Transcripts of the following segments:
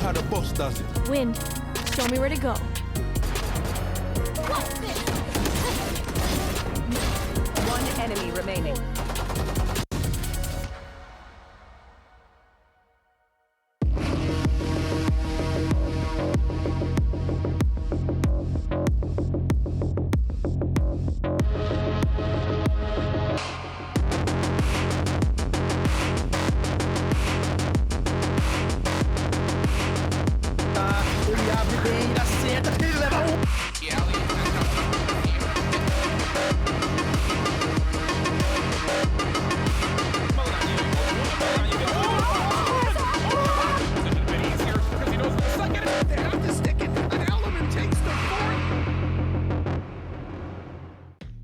how the boss does it. Wind, show me where to go. One enemy remaining.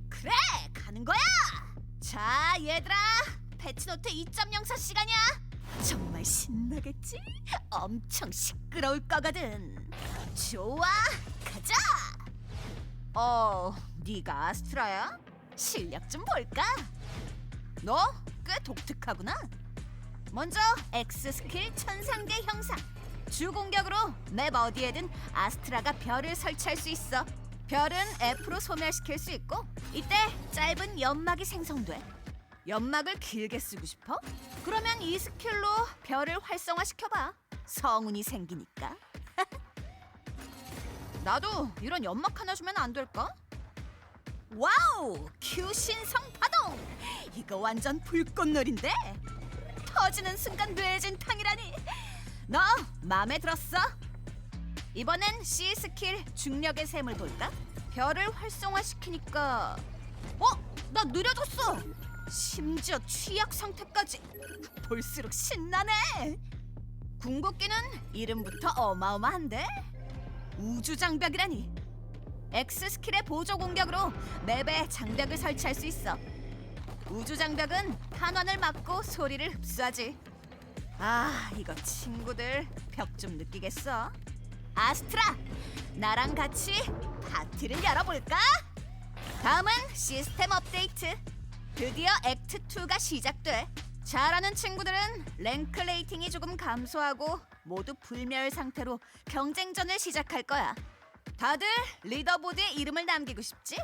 그래, 가는 거야. 자, 얘들아, 패치노트 2.04 시간이야. 정말 신나겠지? 엄청 시끄러울 거거든. 좋아, 가자. 네가 아스트라야? 실력 좀 볼까? 너 꽤 독특하구나. 먼저 X 스킬 천상계 형상. 주 공격으로 맵 어디에든 아스트라가 별을 설치할 수 있어. 별은 F로 소멸시킬 수 있고, 이때 짧은 연막이 생성돼. 연막을 길게 쓰고 싶어? 그러면 이 스킬로 별을 활성화시켜봐. 성운이 생기니까. 나도 이런 연막 하나 주면 안 될까? 와우! Q 신성 파동! 이거 완전 불꽃놀인데? 터지는 순간 뇌진 탕이라니. 너 마음에 들었어? 이번엔 C 스킬 중력의 샘을 볼까? 별을 활성화시키니까 나 느려졌어. 심지어 취약 상태까지. 볼수록 신나네. 궁극기는 이름부터 어마어마한데? 우주장벽이라니. X 스킬의 보조 공격으로 맵에 장벽을 설치할 수 있어. 우주장벽은 탄환을 막고 소리를 흡수하지. 아, 이거 친구들 벽 좀 느끼겠어? 아스트라, 나랑 같이 파티를 열어볼까? 다음은 시스템 업데이트. 드디어 액트 2가 시작돼. 잘하는 친구들은 랭크 레이팅이 조금 감소하고 모두 불멸 상태로 경쟁전을 시작할 거야. 다들 리더보드에 이름을 남기고 싶지?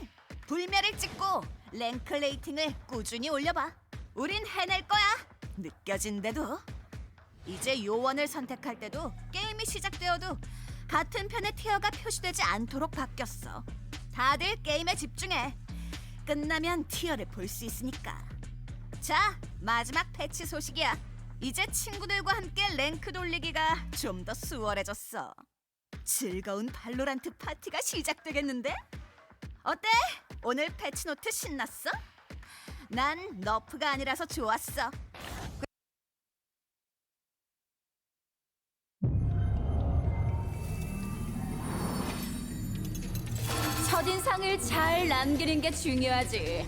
불멸을 찍고 랭크 레이팅을 꾸준히 올려봐. 우린 해낼 거야. 느껴진대도. 이제 요원을 선택할 때도 게임이 시작되어도 같은 편의 티어가 표시되지 않도록 바뀌었어. 다들 게임에 집중해. 끝나면 티어를 볼 수 있으니까. 자, 마지막 패치 소식이야. 이제 친구들과 함께 랭크 돌리기가 좀 더 수월해졌어. 즐거운 발로란트 파티가 시작되겠는데? 어때? 오늘 패치노트 신났어? 난 너프가 아니라서 좋았어. 첫인상을 잘 남기는 게 중요하지.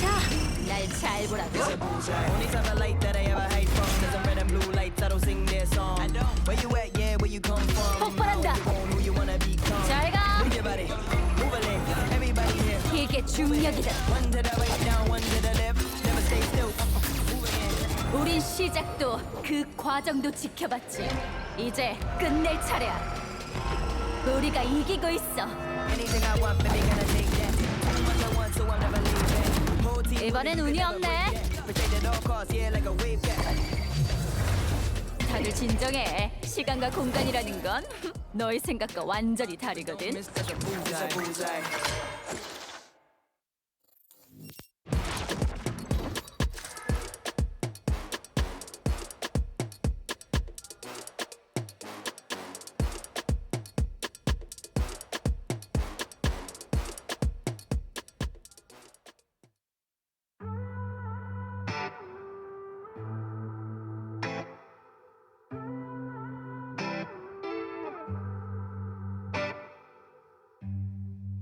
자, 날 잘 보라고. Only type of light that I ever hide from. There's a red and blue lights, I don't sing their song. Where you at, yeah, where you come from. 폭발한다. You want who you wanna become. 잘 가. Move your body, move a leg. Everybody here. 이게 중력이다. One to the right, down, one to the left. Never stay still. Move again. 우린 시작도 그 과정도 지켜봤지. 이제 끝낼 차례야. 우리가 이기고 있어. Anything I want, baby, gonna take that. Too much I want, so I'm never leaving. Whole team 이번엔 운이 없네. protect at all costs, yeah, like a wave back. 다들 진정해. 시간과 공간이라는 건 너의 생각과 완전히 다르거든. Mr. Bullseye.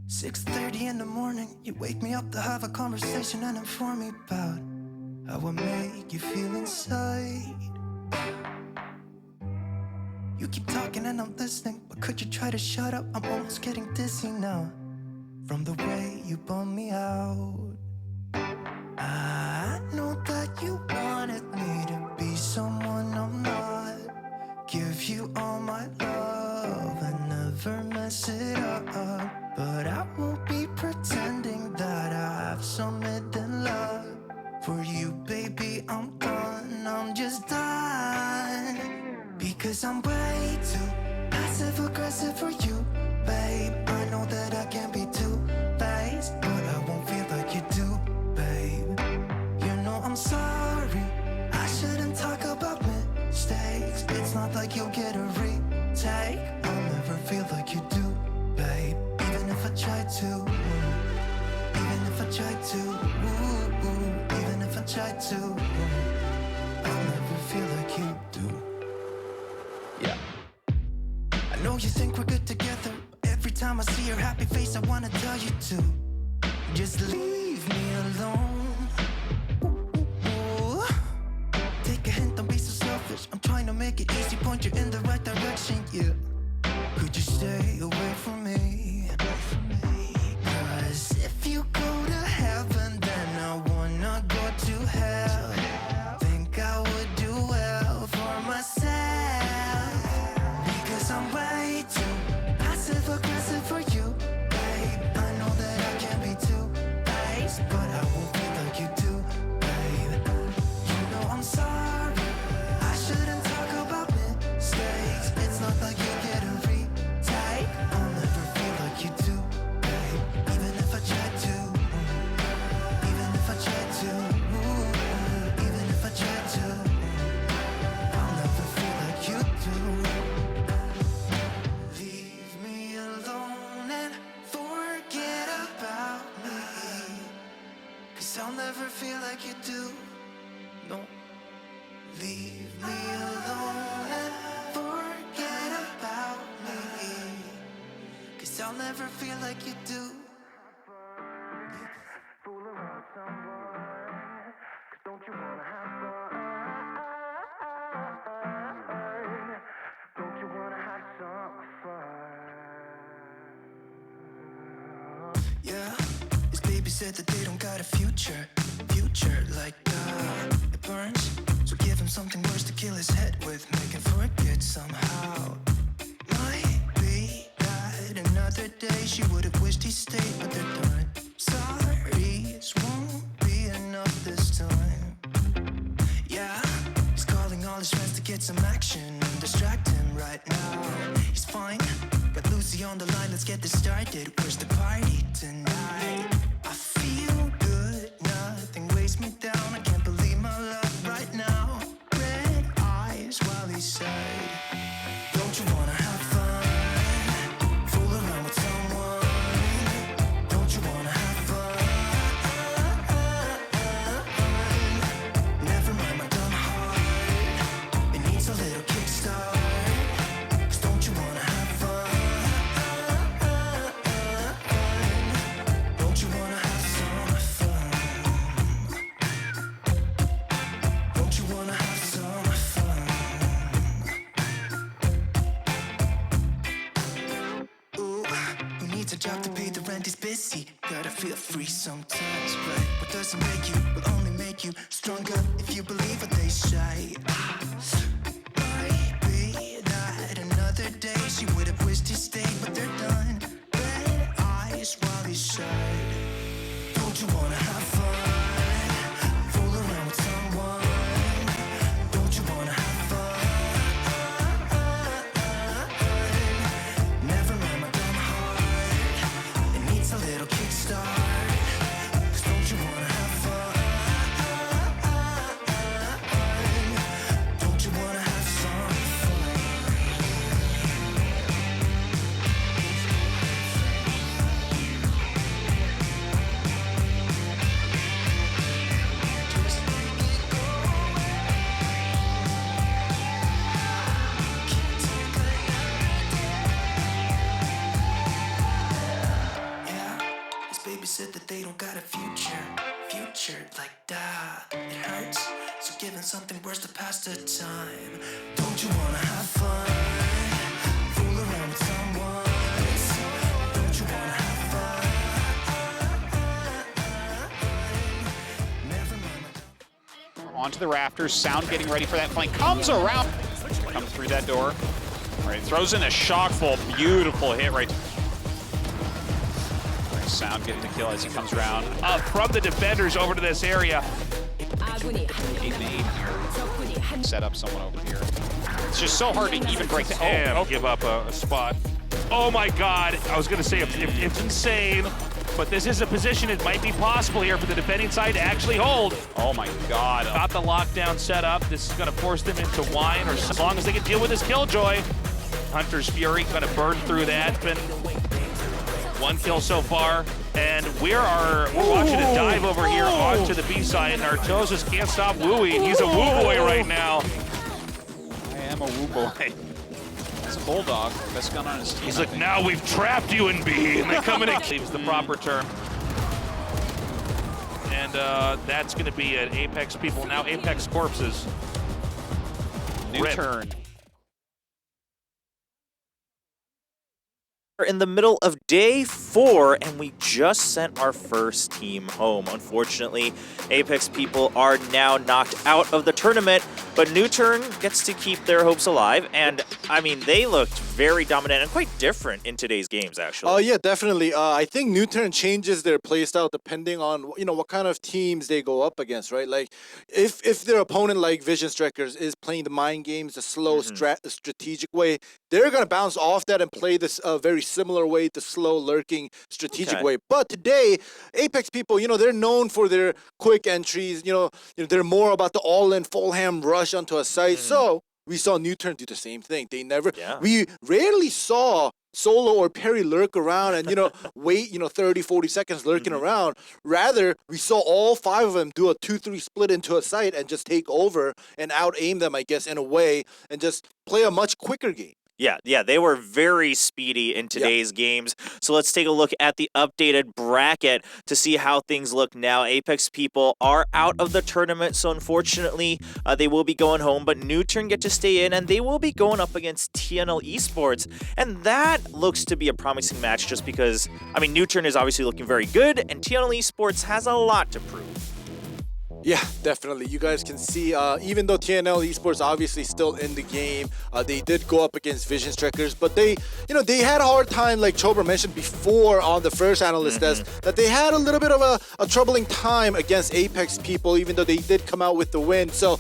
"6:30 in the morning, you wake me up to have a conversation and inform me about how I make you feel inside. You keep talking and I'm listening, but could you try to shut up? I'm almost getting dizzy now from the way you bum me out. I know that you wanted me to be someone I'm not, give you all my love and never mess it up. But I won't be pretending that I have some hidden love for you, baby. I'm done, I'm just done. Because I'm way too passive aggressive for you, babe. I know that I can be too faced, but I won't feel like you do, babe. You know I'm sorry, I shouldn't talk about mistakes. It's not like you'll get a retake. I'll never feel like you do, babe. Even if I try to, even if I try to, even if I try to, I'll never feel like you do. Yeah. I know you think we're good together. Every time I see your happy face, I wanna tell you to just leave me alone. Ooh. Take a hint, don't be so selfish. I'm trying to make it easy, point you in the right direction, yeah. Could you stay away from me? Cause if you go to heaven, then I wanna go to hell. Think I would do well for myself. Because I'm way too passive aggressive for you, babe. I know that I can be too faced, but I won't feel like you do, babe. You know I'm sorry, I shouldn't talk about mistakes. It's not like you get a retake. I'll never feel like you do, babe. Even if I try to, even if I try to, even if I try to, I'll never feel like you do. Leave me alone and forget about me. Cause I'll never feel like you do. No. Leave me alone and forget about me. Cause I'll never feel like you do. Fool around someone. Cause don't you wanna have fun? Don't you wanna have some fun? Yeah, his baby said that they don't got a future like that. It burns, so give him something worse to kill his head with, make him forget somehow. Might be that another day she would have wished he stayed, but they're done. Sorry's won't be enough this time. Yeah, he's calling all his friends to get some action and distract him right now. He's fine, got Lucy on the line, let's get this started. Where's the party tonight? I feel good, nothing weighs me down. I can't believe my luck right now. Red eyes while he said, don't you wanna have fun? Fool around with someone. Don't you wanna have fun? Never mind my dumb heart, it needs a little kickstart. Cause don't you wanna have fun? Don't you wanna have some fun? Don't you wanna have some fun? Ooh, who needs a job to pay the rent? He's busy. Gotta feel free sometimes, right? What doesn't make you will only make you stronger if you believe what they say. Might be that another day she would have wished he stayed, but they're done. Red eyes while he said, don't you wanna have fun? Fool around with someone. Don't you wanna have fun? Never mind my dumb heart, it needs a little kickstart. Cause don't you wanna have fun? Don't you wanna have some fun? Just make it go away. Can't take another day. Yeah, his baby said that they don't got a future like that. It hurts, so giving something worse to pass the time. Don't you wanna have fun? Fool around with someone. Don't you wanna have fun? Never mind my Onto the rafters, Sound getting ready for that flank, comes around. come through that door. All right, throws in a shockful, beautiful hit right. Sound getting the kill as he comes around. Up from the defenders over to this area. 아군이 한 명, 적군이 한 Set up someone over here. It's just so hard to even break the. And give up a spot. Oh my God! I was gonna say it's insane, but this is a position it might be possible here for the defending side to actually hold. Oh my God. Got the lockdown set up. This is gonna force them into wine, or as long as they can deal with this killjoy. Hunter's Fury gonna burn through that. Been one kill so far, and we're watching a dive over here onto the B side, and our toes just can't stop wooing. He's a woo boy right now. I am a woo boy. That's a bulldog. Best gun on his team. He's like, now we've trapped you in B, and they come in and leaves the proper term. And that's going to be an Apex people, now Apex corpses. New Rip. turn. We're in the middle of day 4, and we just sent our first team home. Unfortunately, Apex people are now knocked out of the tournament, but New Turn gets to keep their hopes alive, and I mean, they looked very dominant and quite different in today's games, actually. Oh yeah, definitely. I think New Turn changes their playstyle depending on what kind of teams they go up against, right? Like if their opponent like Vision Strikers is playing the mind games, the slow strategic way, they're gonna bounce off that and play this very similar way, the slow lurking strategic way. But today, Apex people, they're known for their quick entries. They're more about the all-in full ham rush onto a site. So we saw New Turn do the same thing. We rarely saw Solo or Perry lurk around and, wait, 30, 40 seconds lurking around. Rather, we saw all 5 of them do a 2-3 split into a site and just take over and out-aim them, I guess, in a way, and just play a much quicker game. Yeah, they were very speedy in today's games. So let's take a look at the updated bracket to see how things look now. Apex people are out of the tournament, so unfortunately, they will be going home, but New Turn get to stay in, and they will be going up against TNL Esports, and that looks to be a promising match just because, I mean, New Turn is obviously looking very good, and TNL Esports has a lot to prove. Yeah, definitely. You guys can see, even though TNL Esports obviously still in the game, they did go up against Vision Strikers, but they had a hard time, like Chobra mentioned before on the first analyst test, that they had a little bit of a troubling time against Apex people, even though they did come out with the win. So,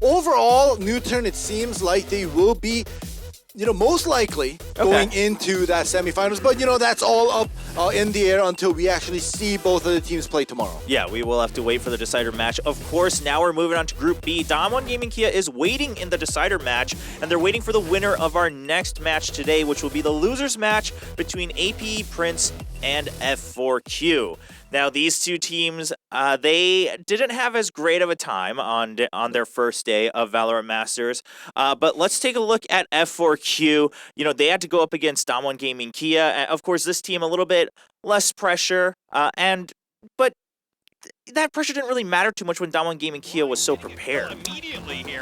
overall, New Turn, it seems like they will be most likely going into that semifinals, but that's all up in the air until we actually see both of the teams play tomorrow. Yeah, we will have to wait for the decider match. Of course, now we're moving on to Group B. Damwon Gaming Kia is waiting in the decider match, and they're waiting for the winner of our next match today, which will be the losers match between APE Prince and F4Q. Now, these two teams, they didn't have as great of a time on their first day of Valorant Masters, but let's take a look at F4Q. They had to go up against Damwon Gaming Kia. Of course, this team a little bit less pressure, but that pressure didn't really matter too much when Damwon Gaming Kia was so prepared.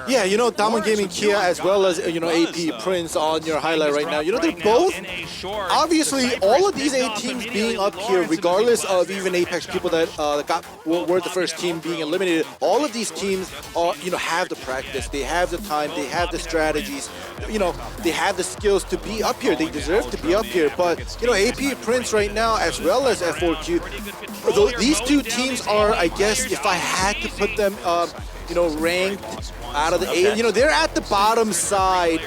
Yeah, Damwon Gaming Kia as well as AP Prince on your highlight right now. They're both obviously all of these 8 teams being up here, regardless of even Apex people that were the first team being eliminated. All of these teams are have the practice, they have the time, they have the strategies, they have the skills to be up here. They deserve to be up here. But AP Prince right now as well as F4Q, these two teams are, I guess, if I had to put them, ranked out of the 8, they're at the bottom side,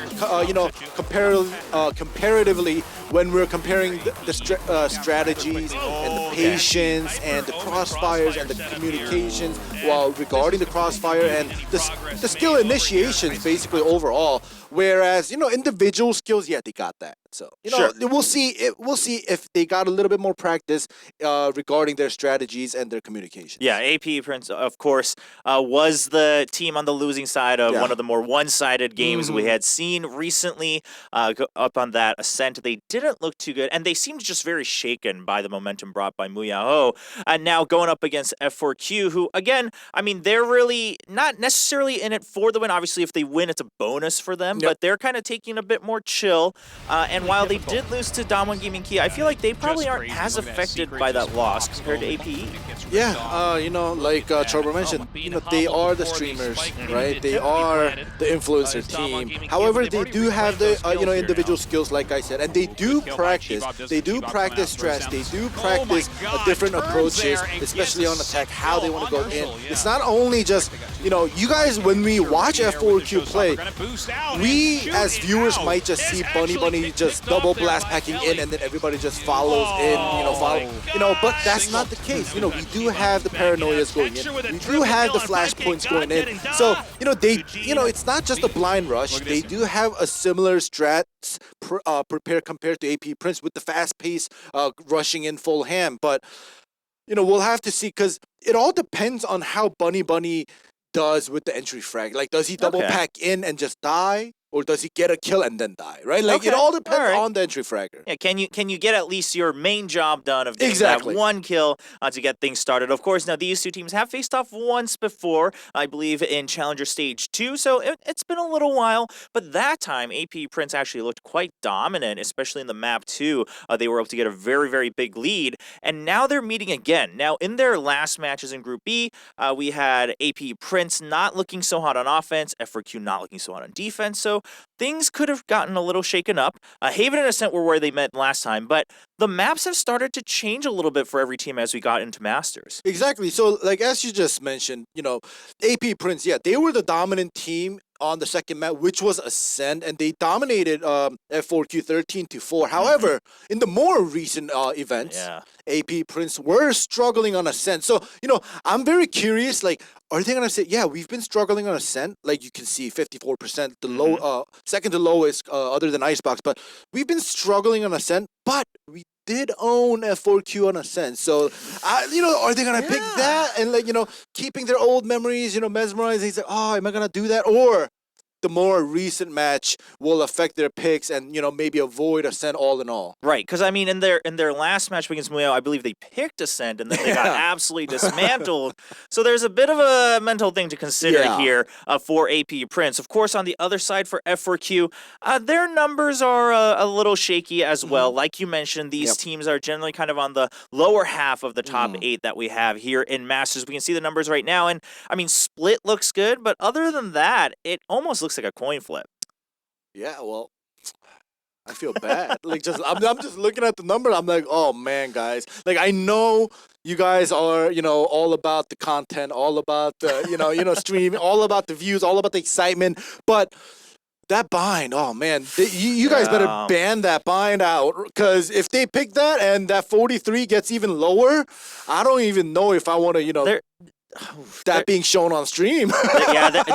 comparatively when we're comparing the strategies and the patience and the crossfires and the communications while regarding the crossfire and the skill initiations basically overall. Whereas, individual skills, yeah, they got that. So, Sure. we'll see if they got a little bit more practice regarding their strategies and their communication. Yeah, AP Prince, of course, was the team on the losing side of one of the more one-sided games we had seen recently. Up on that ascent, they didn't look too good, and they seemed just very shaken by the momentum brought by Muyao. And now going up against F4Q, who, again, I mean, they're really not necessarily in it for the win. Obviously, if they win, it's a bonus for them, but they're kind of taking a bit more chill. And And while they did lose to Damwon Gaming Kia, I feel like they probably aren't as affected by that loss compared to APE. Yeah, you know, like Trevor mentioned, you know, they are the streamers, right? They are the influencer team. However, they do have the, you know, individual skills, like I said, and they do practice. They do practice stress. They do practice different approaches, especially on attack, how they want to go in. It's not only just, you know, you guys, when we watch F4Q play, we as viewers might just see Bunny just double blast packing in, and then everybody just follows in, you know, but that's not the case. You know, we do have the paranoias going in. We do have the flashpoints going in. So, you know, it's not just a blind rush. They do have a similar strats prepare compared to APE Prince with the fast pace rushing in full ham. But, you know, we'll have to see, because it all depends on how Bunny does with the entry frag. Like, does he double pack in and just die? Or does he get a kill and then die, right? Like, it all depends on the entry fragger. Yeah, can you get at least your main job done of getting that one kill to get things started? Of course, now these two teams have faced off once before, I believe, in Challenger Stage 2, so it's been a little while, but that time, APE Prince actually looked quite dominant, especially in the map 2. They were able to get a very, very big lead, and now they're meeting again. Now, in their last matches in Group B, we had APE Prince not looking so hot on offense, F4Q not looking so hot on defense, so things could have gotten a little shaken up. Haven and Ascent were where they met last time, but the maps have started to change a little bit for every team as we got into Masters. Exactly. So, like, as you just mentioned, you know, APE Prince, yeah, they were the dominant team on the second map, which was Ascent, and they dominated F4Q 13-4. However, in the more recent events, APE Prince were struggling on Ascent. So, you know, I'm very curious, like, are they going to say, yeah, we've been struggling on Ascent? Like, you can see 54%, the low, second to lowest other than Icebox, but we've been struggling on Ascent, but we did own F4Q on Ascent. So, you know, are they going to pick that and, like, you know, keeping their old memories, you know, mesmerizing, say, oh, am I going to do that? Or the more recent match will affect their picks and, you know, maybe avoid Ascent all in all. Right, because, I mean, in their last match against Muyo, I believe they picked Ascent and then they got absolutely dismantled. So there's a bit of a mental thing to consider here for APE Prince. Of course, on the other side for F4Q, their numbers are a little shaky as well. Like you mentioned, these teams are generally kind of on the lower half of the top 8 that we have here in Masters. We can see the numbers right now, and, I mean, Split looks good, but other than that, it almost looks like a coin flip. Yeah, well, I feel bad. Like, I'm just looking at the number. I'm like, oh man, guys. Like, I know you guys are, you know, all about the content, all about the, you know, stream, all about the views, all about the excitement. But that bind, oh man, you guys better ban that bind out, because if they pick that and that 43 gets even lower, I don't even know if I want to, you know. That being shown on stream.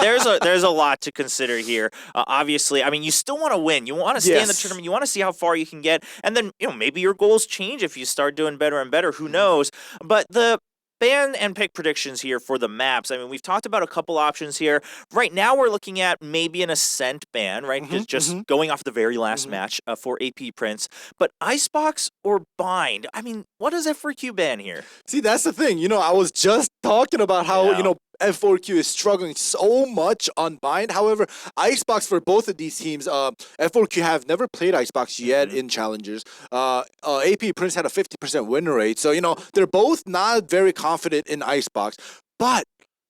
there's a lot to consider here. Obviously, I mean, you still want to win. You want to stay in the tournament. You want to see how far you can get. And then, you know, maybe your goals change if you start doing better and better. Who knows? But the ban and pick predictions here for the maps. I mean, we've talked about a couple options here. Right now, we're looking at maybe an Ascent ban, right? Just going off the very last match for APE Prince. But Icebox or Bind? I mean, what does F4Q ban here? See, that's the thing. You know, I was just talking about how, you know, F4Q is struggling so much on Bind. However, Icebox for both of these teams, F4Q have never played Icebox yet in Challengers. APE Prince had a 50% win rate. So, you know, they're both not very confident in Icebox. But,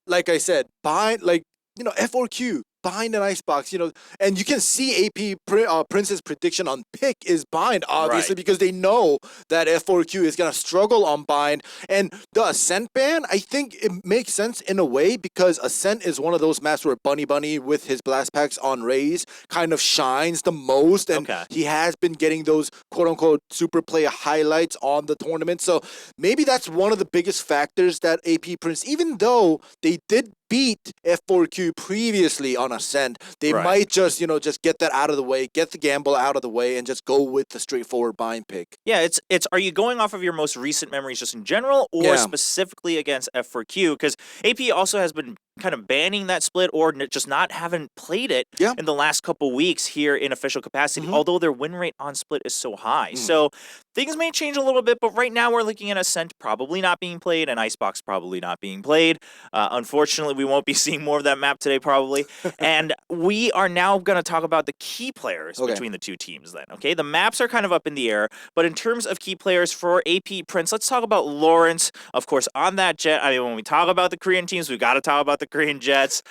like I said, Bind, like, you know, F4Q, Bind and Icebox, you know, and you can see APE Prince's prediction on pick is Bind, obviously, because they know that F4Q is going to struggle on Bind. And the Ascent ban, I think it makes sense in a way, because Ascent is one of those maps where Bunny with his blast packs on Raze kind of shines the most, and he has been getting those quote-unquote super play highlights on the tournament. So maybe that's one of the biggest factors that APE Prince, even though they did beat F4Q previously on Ascent, they might just, you know, just get that out of the way, get the gamble out of the way, and just go with the straightforward Bind pick. Yeah, it's are you going off of your most recent memories just in general, or specifically against F4Q? Because AP also has been kind of banning that split or just not having played it Yeah. in the last couple weeks here in official capacity, although their win rate on split is so high. So things may change a little bit, but right now we're looking at Ascent probably not being played and Icebox probably not being played. Unfortunately, we won't be seeing more of that map today probably. And we are now going to talk about the key players between the two teams then, okay? The maps are kind of up in the air, but in terms of key players for AP Prince, let's talk about Lawrence, of course, on that jet. I mean, when we talk about the Korean teams, we got to talk about the Korean Jets.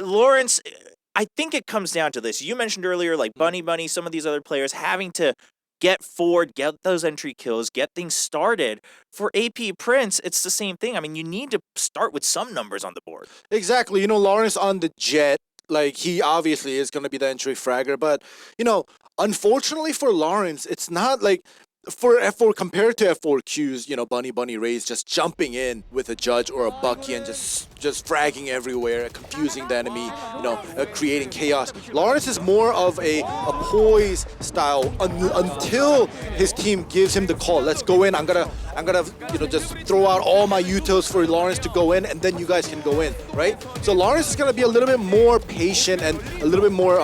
Lawrence, I think it comes down to this. You mentioned earlier, like Bunny, some of these other players having to get forward, get those entry kills, get things started. For AP Prince, it's the same thing. I mean, you need to start with some numbers on the board. Exactly. You know, Lawrence on the jet, like, he obviously is going to be the entry fragger. But, you know, unfortunately for Lawrence, it's not like for F4 compared to F4Q's, you know, Bunny Rays just jumping in with a Judge or a Bucky and just fragging everywhere, confusing the enemy, you know, creating chaos. Lawrence is more of a poise style until his team gives him the call. Let's go in. I'm gonna you know, just throw out all my utils for Lawrence to go in, and then you guys can go in, right? So Lawrence is gonna be a little bit more patient and a little bit more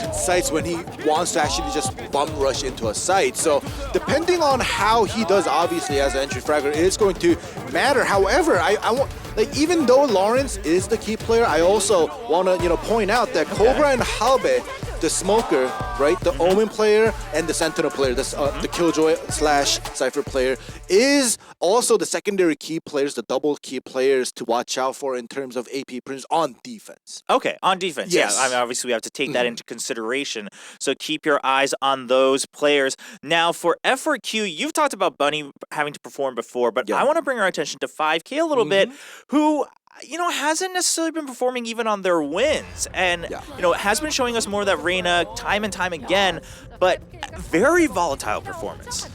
concise when he wants to actually just bum rush into a site. So depending on how he does, obviously as an entry fragger, it's going to matter. However, I want, like, even though Lawrence is the key player, I also want to, you know, point out that Cobra and Halbe, the smoker, right, the Omen player and the Sentinel player, the Killjoy / Cypher player, is also the secondary key players, the double key players to watch out for in terms of AP Prince on defense. Okay, on defense, Yes. yeah. I mean, obviously, we have to take that into consideration. So keep your eyes on those players. Now, for F4Q, you've talked about Bunny having to perform before, but I want to bring our attention to 5K a little bit, who, you know, hasn't necessarily been performing even on their wins. And, you know, has been showing us more of that Reyna time and time again, but very volatile performance.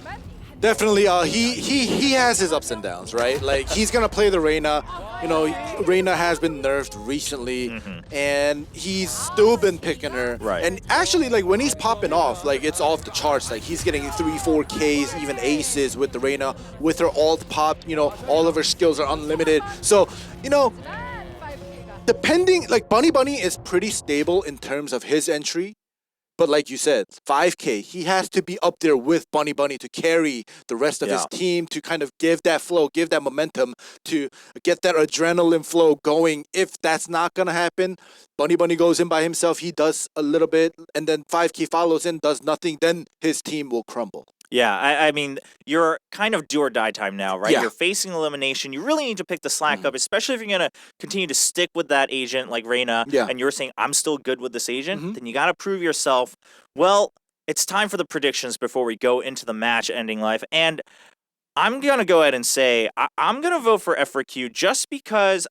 Definitely, he has his ups and downs, right? Like, he's gonna play the Reyna. You know, Reyna has been nerfed recently, and he's still been picking her. Right. And actually, like, when he's popping off, like, it's off the charts. Like, he's getting 3-4 Ks, even aces with the Reyna, with her ult pop. You know, all of her skills are unlimited. So, you know, depending, like, Bunny is pretty stable in terms of his entry. But like you said, 5K, he has to be up there with Bunny to carry the rest of his team, to kind of give that flow, give that momentum, to get that adrenaline flow going. If that's not going to happen, Bunny goes in by himself, he does a little bit, and then 5K follows in, does nothing, then his team will crumble. Yeah, I mean, you're kind of do or die time now, right? Yeah. You're facing elimination. You really need to pick the slack up, especially if you're going to continue to stick with that agent like Reyna, and you're saying, I'm still good with this agent, then you got to prove yourself. Well, it's time for the predictions before we go into the match-ending life. And I'm going to go ahead and say, I'm going to vote for F4Q just because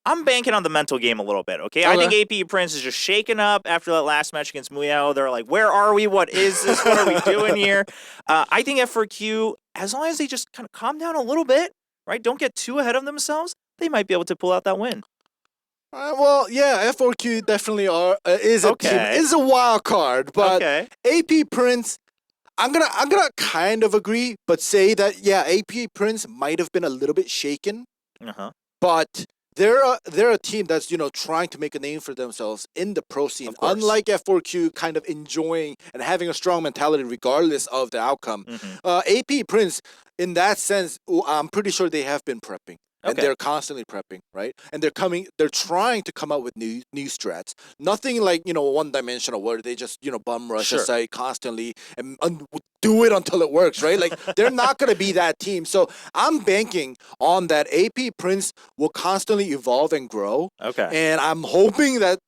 I'm banking on the mental game a little bit, okay? I think AP Prince is just shaken up after that last match against Muyao. They're like, where are we? What is this? What are we doing here? I think F4Q, as long as they just kind of calm down a little bit, right? Don't get too ahead of themselves, they might be able to pull out that win. Well, yeah, F4Q definitely is a team, is a wild card, but AP Prince, I'm gonna kind of agree, but say that AP Prince might have been a little bit shaken, but they're a team that's, you know, trying to make a name for themselves in the pro scene. Unlike F4Q, kind of enjoying and having a strong mentality regardless of the outcome. AP Prince, in that sense, I'm pretty sure they have been prepping. And they're constantly prepping, right? And they're trying to come up with new strats. Nothing like, you know, one-dimensional where they just, you know, bum rush a site constantly and do it until it works, right? Like, they're not going to be that team. So I'm banking on that AP Prince will constantly evolve and grow. And I'm hoping that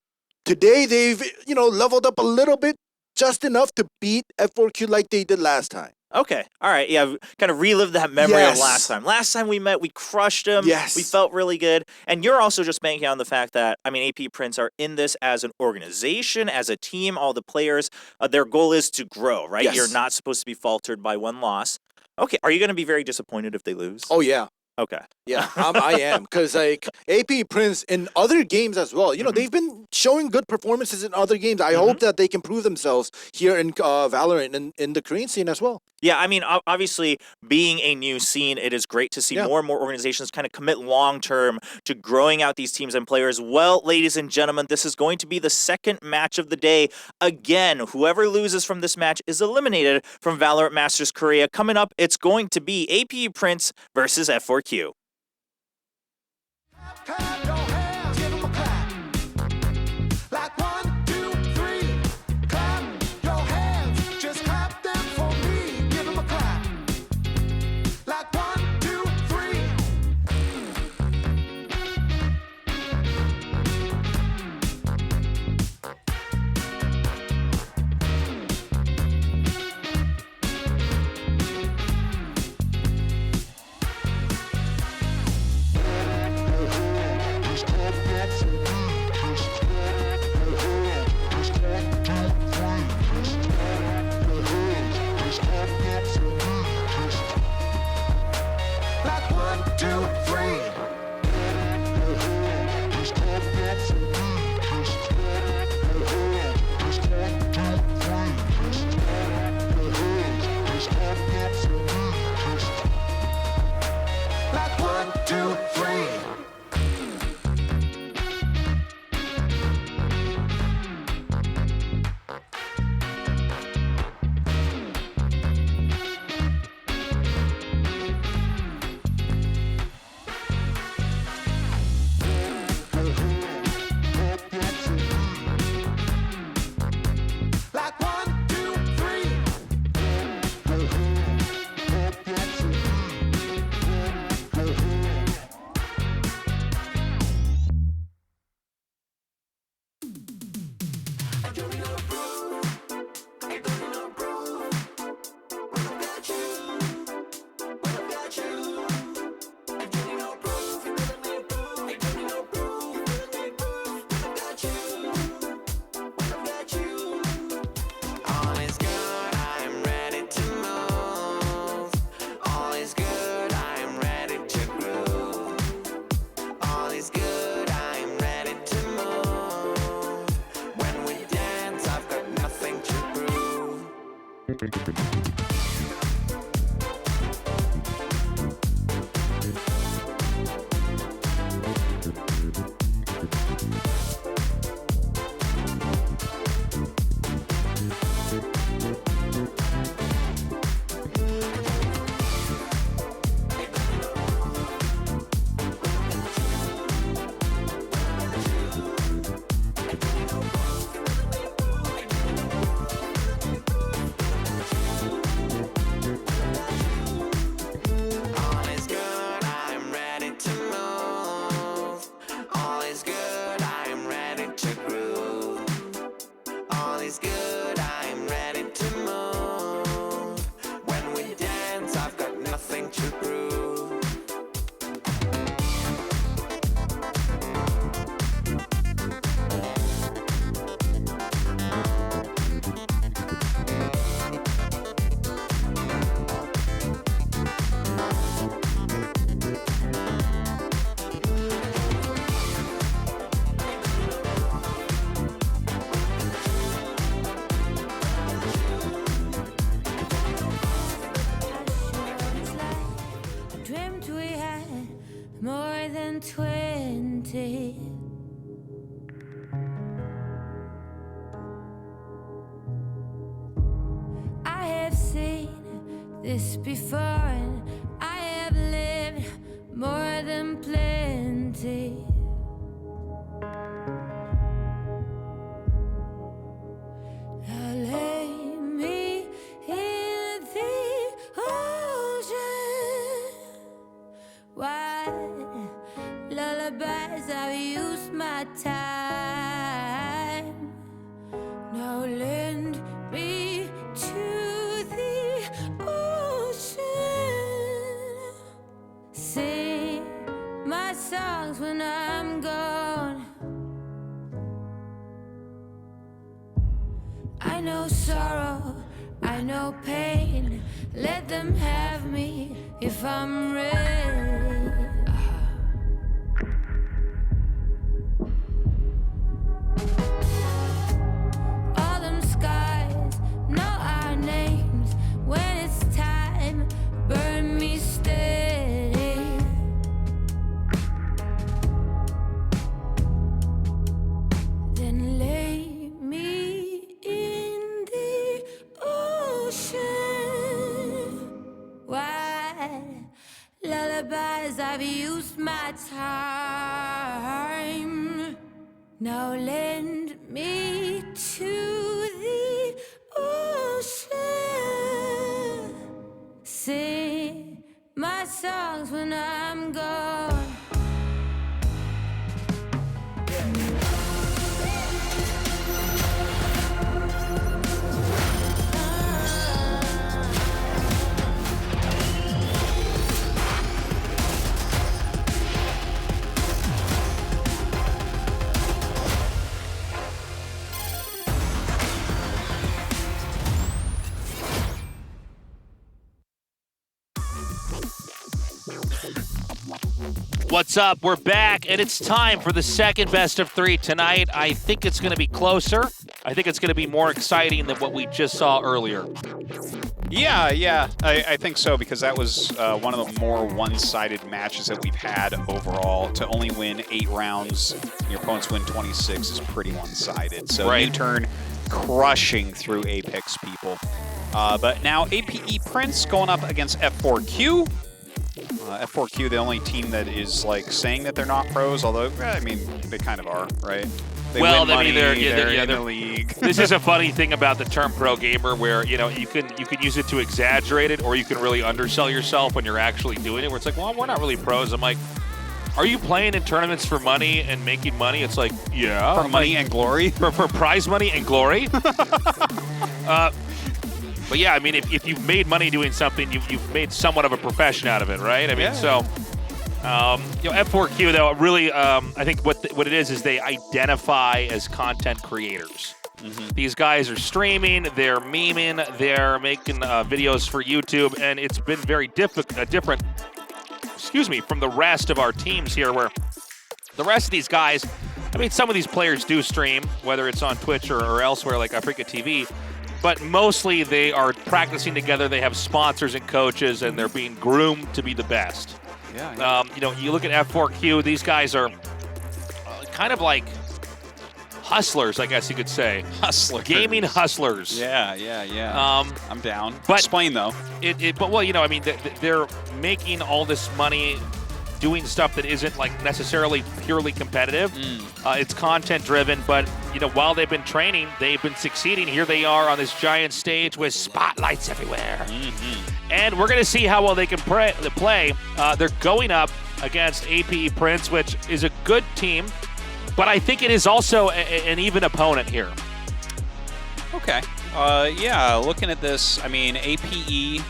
today they've, you know, leveled up a little bit, just enough to beat F4Q like they did last time. Okay. All right. Yeah. Kind of relive that memory of last time. Last time we met, we crushed them. We felt really good. And you're also just banking on the fact that, I mean, AP Prince are in this as an organization, as a team, all the players. Their goal is to grow, right? You're not supposed to be faltered by one loss. Okay. Are you going to be very disappointed if they lose? Oh, yeah. Okay. Yeah, I am, because like AP Prince in other games as well. You know, they've been showing good performances in other games. I hope that they can prove themselves here in Valorant and in the Korean scene as well. Yeah, I mean, obviously, being a new scene, it is great to see Yeah. more and more organizations kind of commit long-term to growing out these teams and players. Well, ladies and gentlemen, this is going to be the second match of the day. Again, whoever loses from this match is eliminated from Valorant Masters Korea. Coming up, it's going to be APE Prince versus F4Q. Clap your hands, give 'em a clap. Like 1, 2, 3. Clap your hands, just clap them for me. Give 'em a clap. Like 1, 2, 3. Like 1, 2, 3. Like 1, 2, 3. Like 1, 2, 3. All is good, I am ready to move. All is good, I am ready to groove. All is good, I am ready to move. When we dance, I've got nothing to prove. All is good, I am ready to move. All is good, I am ready to groove. All is good, I am ready to move. When we dance, I've got nothing to prove. Dreamt we had more than 20. I have seen this before, and I have lived more than plenty. Now lay me in the ocean. Why lullabies? I've used my time. Now lend me to the ocean. Sing my songs when I'm gone. I know sorrow, I know pain. Let them have me if I'm ready. goodbyes, I've used my time. Now lend me to the ocean. Sing my songs when I'm gone. What's up? We're back, and it's time for the second best of 3 tonight. I think it's going to be closer. I think it's going to be more exciting than what we just saw earlier. Yeah, I think so, because that was one of the more one-sided matches that we've had overall. To only win 8 rounds, your opponents win 26 is pretty one-sided. So Right. U-turn crushing through Apex people. But now APE Prince going up against F4Q. F4Q, the only team that is like saying that they're not pros, although I mean they kind of are, right? They Well, win I money, mean, they're in the league. This is a funny thing about the term pro gamer, where you can use it to exaggerate it, or you can really undersell yourself when you're actually doing it. Where it's like, well, we're not really pros. I'm like, are you playing in tournaments for money and making money? It's like, yeah, For money and glory. for prize money and glory. But yeah, I mean, if you've made money doing something, you've made somewhat of a profession out of it, right? I mean, Yeah. so F4Q though, really, I think what it is they identify as content creators. These guys are streaming, they're memeing, they're making videos for YouTube, and it's been very different. Excuse me, from the rest of our teams here, where the rest of these guys, I mean, some of these players do stream, whether it's on Twitch or elsewhere like Africa TV. But mostly they are practicing together. They have sponsors and coaches, and they're being groomed to be the best. Yeah. You look at F4Q. These guys are kind of like hustlers, I guess you could say. Hustlers. Gaming hustlers. Yeah. I'm down. but- Explain though. They're making all this money doing stuff that isn't like necessarily purely competitive. It's content driven, but while they've been training, they've been succeeding. Here they are on this giant stage with spotlights everywhere. And we're gonna see how well they can play. They're going up against APE Prince, which is a good team, but I think it is also an even opponent here. Okay. Yeah, looking at this, I mean, APE,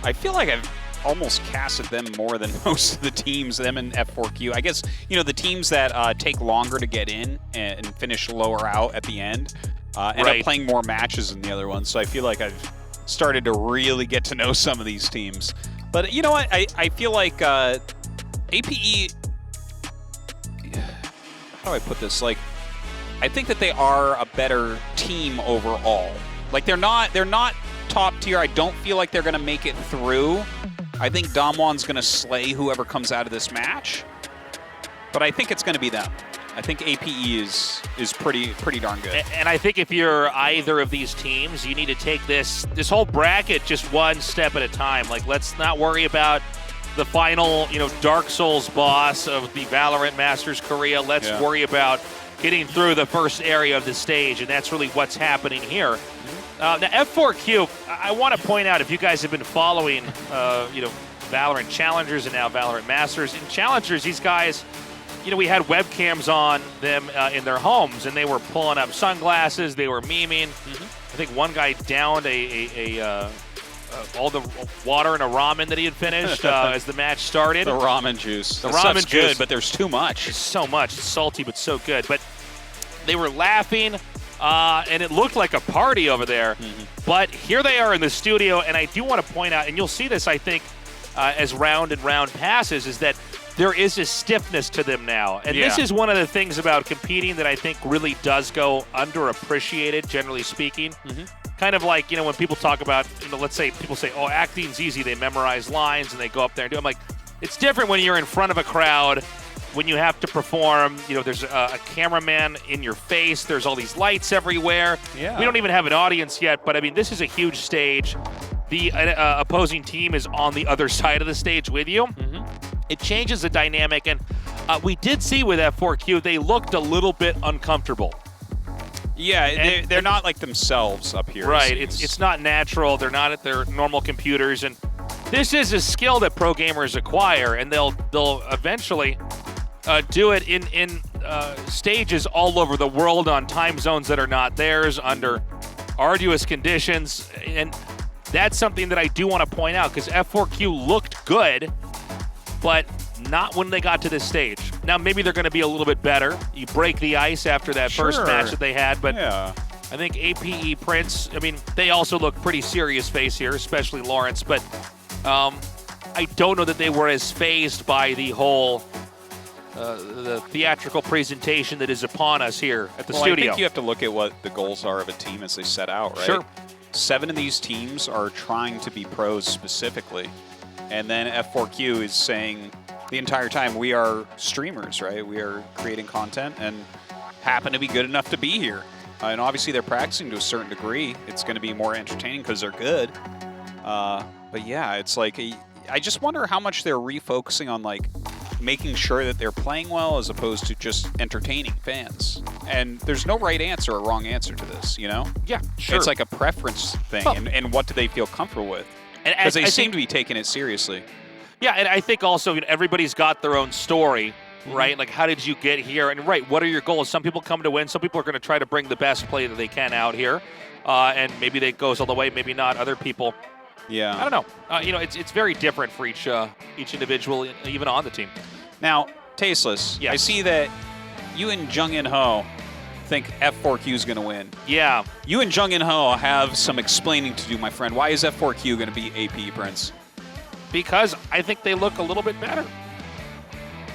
I feel like I've almost casted them more than most of the teams, them and F4Q. I guess, the teams that take longer to get in and finish lower out at the end end up playing more matches than the other ones. So I feel like I've started to really get to know some of these teams. But you know what? I feel like APE, how do I put this? Like, I think that they are a better team overall. Like, they're not top tier. I don't feel like they're going to make it through. I think Damwon's going to slay whoever comes out of this match, but I think it's going to be them. I think APE is pretty darn good. And I think if you're either of these teams, you need to take this whole bracket just one step at a time. Like, let's not worry about the final, Dark Souls boss of the VALORANT Masters Korea. Let's worry about getting through the first area of the stage, and that's really what's happening here. Now, F4Q, I want to point out, if you guys have been following, VALORANT Challengers and now VALORANT Masters. In Challengers, these guys, we had webcams on them in their homes, and they were pulling up sunglasses, they were memeing. I think one guy downed all the water in a ramen that he had finished as the match started. The ramen juice. The That ramen stuff's juice. good, but there's too much. It's so much. It's salty, but so good. But they were laughing, and it looked like a party over there. But here they are in the studio, and I do want to point out, and you'll see this, I think, as round and round passes, is that there is a stiffness to them now. And this is one of the things about competing that I think really does go underappreciated, generally speaking. Kind of like, when people talk about, let's say people say, oh, acting's easy. They memorize lines and they go up there and do it. I'm like, it's different when you're in front of a crowd, when you have to perform. There's a cameraman in your face. There's all these lights everywhere. We don't even have an audience yet, but I mean, this is a huge stage. The opposing team is on the other side of the stage with you. it changes the dynamic. And we did see with F4Q, they looked a little bit uncomfortable. Yeah, they're not like themselves up here. Right, it's not natural. They're not at their normal computers, and this is a skill that pro gamers acquire, and they'll eventually do it in stages all over the world on time zones that are not theirs, under arduous conditions, and that's something that I do want to point out, because F4Q looked good, but not when they got to this stage. Now, maybe they're going to be a little bit better. You break the ice after that first match that they had, but yeah. I think APE Prince, I mean, they also look pretty serious face here, especially Lawrence, but I don't know that they were as phased by the whole the theatrical presentation that is upon us here at the studio. I think you have to look at what the goals are of a team as they set out, right? Sure. 7 of these teams are trying to be pros specifically, and then F4Q is saying the entire time, we are streamers, right? We are creating content and happen to be good enough to be here. And obviously they're practicing to a certain degree. It's going to be more entertaining because they're good. But yeah, it's like, I just wonder how much they're refocusing on like making sure that they're playing well as opposed to just entertaining fans. And there's no right answer or wrong answer to this, you know? Yeah, sure. It's like a preference thing, and what do they feel comfortable with? Because they seem to be taking it seriously. Yeah, and I think also, you know, everybody's got their own story, right? Like, how did you get here? And right, what are your goals? Some people come to win. Some people are going to try to bring the best play that they can out here. And maybe that goes all the way, maybe not. Other people, yeah, I don't know. You know, it's very different for each individual, even on the team. Now, Tasteless, yes. I see that you and Jung-In Ho think F4Q is going to win. Yeah. You and Jung-In Ho have some explaining to do, my friend. Why is F4Q going to be APE, Prince? Because I think they look a little bit better.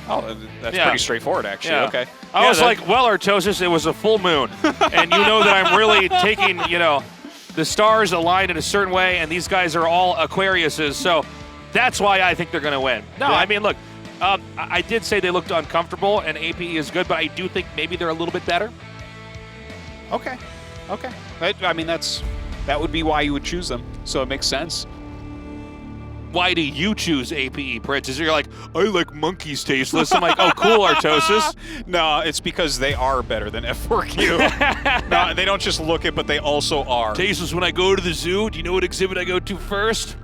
Oh, that's pretty straightforward, actually. Yeah. Okay. I was like, well, Artosis, it was a full moon. And you know that I'm really taking, you know, the stars aligned in a certain way, and these guys are all Aquariuses. So that's why I think they're going to win. No, I mean, look, I did say they looked uncomfortable, and APE is good, but I do think maybe they're a little bit better. Okay. Okay. I mean, that would be why you would choose them. So it makes sense. Why do you choose APE, Prince? Is you're like, I like monkeys tasteless. I'm like, oh, cool, Artosis. No, it's because they are better than F4Q. No, they don't just look it, but they also are. Tasteless, when I go to the zoo, do you know what exhibit I go to first?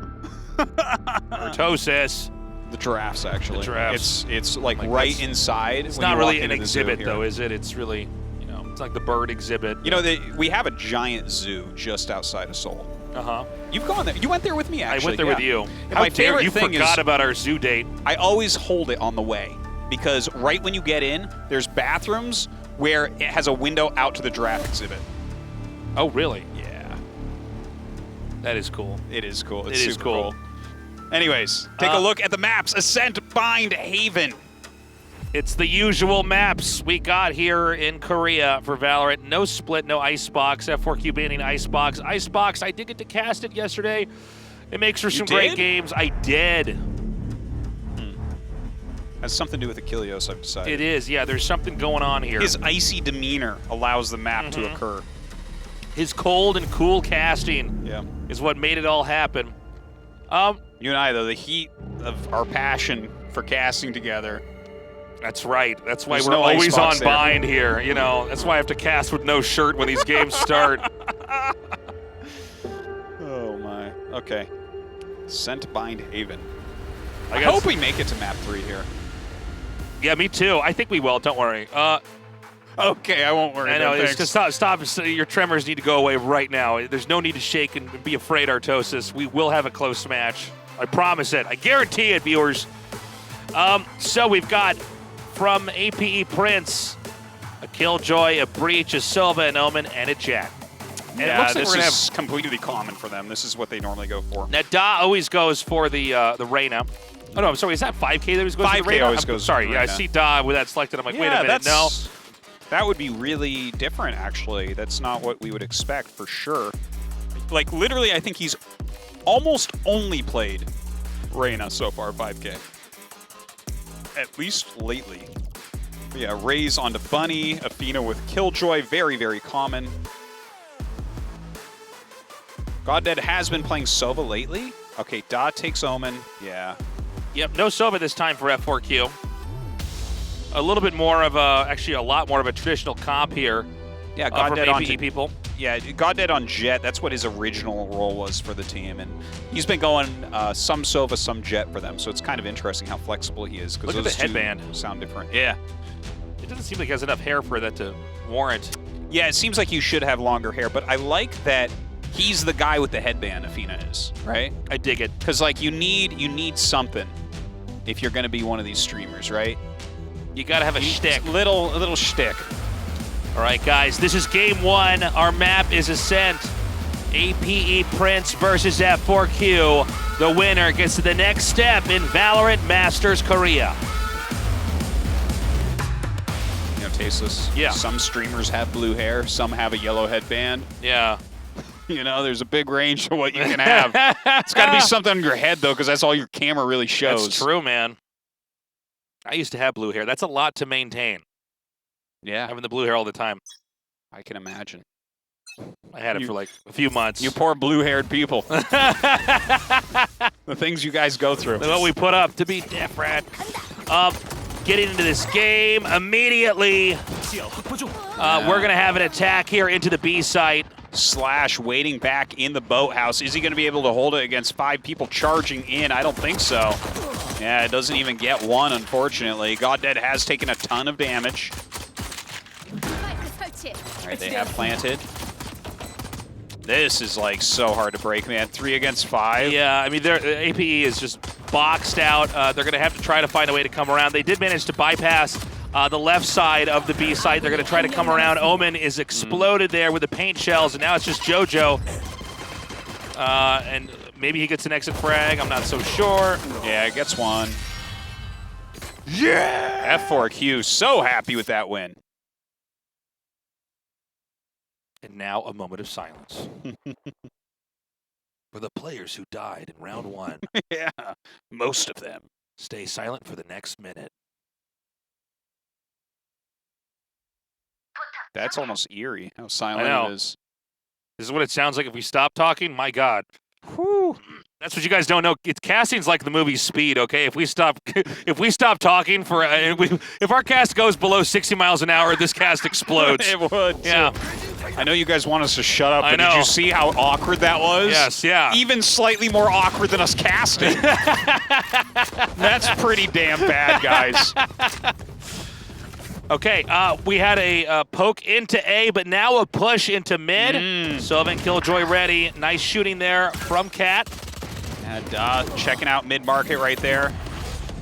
Artosis. The giraffes, actually. The giraffes. It's like right inside. It's not really an exhibit, though, is it? It's really, you know, it's like the bird exhibit. You know, we have a giant zoo just outside of Seoul. Uh-huh. You've gone there. You went there with me, actually. I went there with you. And my favorite you thing forgot is about our zoo date. I always hold it on the way because right when you get in, there's bathrooms where it has a window out to the giraffe exhibit. Oh, really? Yeah. That is cool. It is cool. It is cool. Anyways, take a look at the maps. Ascent, Bind, Haven. It's the usual maps we got here in Korea for Valorant. No split, no Icebox. F4Q banning Icebox. Icebox, I did get to cast it yesterday. It makes for some great games. I did. Has something to do with Achilles, I've decided. It is, yeah. There's something going on here. His icy demeanor allows the map to occur. His cold and cool casting is what made it all happen. You and I, though, the heat of our passion for casting together. That's right. That's why There's we're no always on Icebox there. bind here. You know, that's why I have to cast with no shirt when these games start. Oh, my. Okay. Ascent, Bind, Haven. I guess- hope we make it to map 3 here. Yeah, me too. I think we will. Don't worry. Okay, I won't worry. I know. then, It's just stop. Your tremors need to go away right now. There's no need to shake and be afraid, Artosis. We will have a close match. I promise it. I guarantee it, viewers. So we've got from APE Prince, a Killjoy, a Breach, a Silva, an Omen, and a Jet. And Yeah, it looks like this we're gonna is completely common for them. This is what they normally go for. Now, Da always goes for the Reyna. Oh, no, I'm sorry. Is that 5K that always goes for the 5K Reyna? always I'm goes sorry. for the Yeah, I Reyna. see Da with that selected. I'm like, wait a minute. No. That would be really different, actually. That's not what we would expect, for sure. Like, literally, I think he's almost only played Reyna so far, 5K. At least lately. But yeah, Raze onto Bunny, Athena with Killjoy, very, very common. GodDead has been playing Sova lately. Okay, Da takes Omen. Yeah. Yep, no Sova this time for F4Q. A little bit more of a, actually a lot more of a traditional comp here. Yeah, from God on APE people. Yeah, God on Jet. That's what his original role was for the team, and he's been going some Sova, some Jet for them. So it's kind of interesting how flexible he is. Look at the headband. Sound different. Yeah. It doesn't seem like he has enough hair for that to warrant. Yeah, it seems like you should have longer hair, but I like that he's the guy with the headband. Afina is, right? I dig it. Because like you need something if you're going to be one of these streamers, right? You got to have a shtick. A little shtick. All right, guys, this is game 1. Our map is Ascent. APE Prince versus F4Q. The winner gets to the next step in Valorant Masters Korea. You know, tasteless. Yeah. Some streamers have blue hair. Some have a yellow headband. Yeah. You know, there's a big range to what you can have. It's got to be something on your head, though, because that's all your camera really shows. That's true, man. I used to have blue hair. That's a lot to maintain. Yeah. Having the blue hair all the time. I can imagine. I had it for like a few months. You poor blue-haired people. The things you guys go through. What we put up to be different. Getting into this game immediately. We're going to have an attack here into the B site. Slash waiting back in the boathouse. Is he going to be able to hold it against 5 people charging in? I don't think so. Yeah, it doesn't even get one, unfortunately. Goddead has taken a ton of damage. All right, they have planted. This is like so hard to break, man. 3 against 5. Yeah, I mean, APE is just boxed out. They're going to have to try to find a way to come around. They did manage to bypass the left side of the B site. They're going to try to come around. Omen is exploded there with the paint shells, and now it's just JoJo. And maybe he gets an exit frag. I'm not so sure. Yeah, it gets one. Yeah! F4Q so happy with that win. And now a moment of silence. For the players who died in round 1. Yeah, most of them. Stay silent for the next minute. That's almost eerie, how silent it is. This is what it sounds like if we stop talking. My God. Whew. That's what you guys don't know. Casting's like the movie Speed, okay? If we stop talking for, if our cast goes below 60 miles an hour, this cast explodes. It would. Yeah. I know you guys want us to shut up, I but know. did you see how awkward that was? Yes, yeah. Even slightly more awkward than us casting. That's pretty damn bad, guys. Okay, we had a poke into A, but now a push into mid. Sylvan Killjoy ready. Nice shooting there from Cat. And checking out mid-market right there.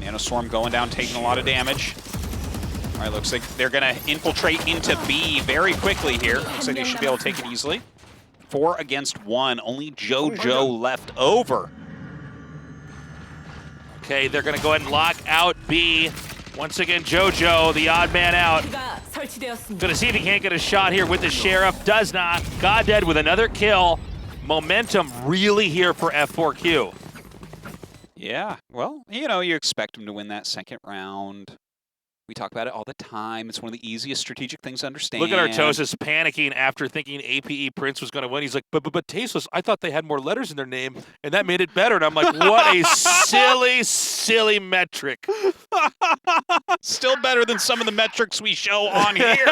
Nanoswarm going down, taking a lot of damage. All right, looks like they're going to infiltrate into B very quickly here. Looks like they should be able to take it easily. 4 against 1. Only JoJo left over. Okay, they're going to go ahead and lock out B. Once again, JoJo, the odd man out. Gonna see if he can't get a shot here with the Sheriff. Does not. Goddead with another kill. Momentum really here for F4Q. Yeah, well, you know, you expect him to win that second round. We talk about it all the time. It's one of the easiest strategic things to understand. Look at Artosis panicking after thinking APE Prince was going to win. He's like, but Tasteless, I thought they had more letters in their name, and that made it better. And I'm like, what a silly, silly metric. Still better than some of the metrics we show on here.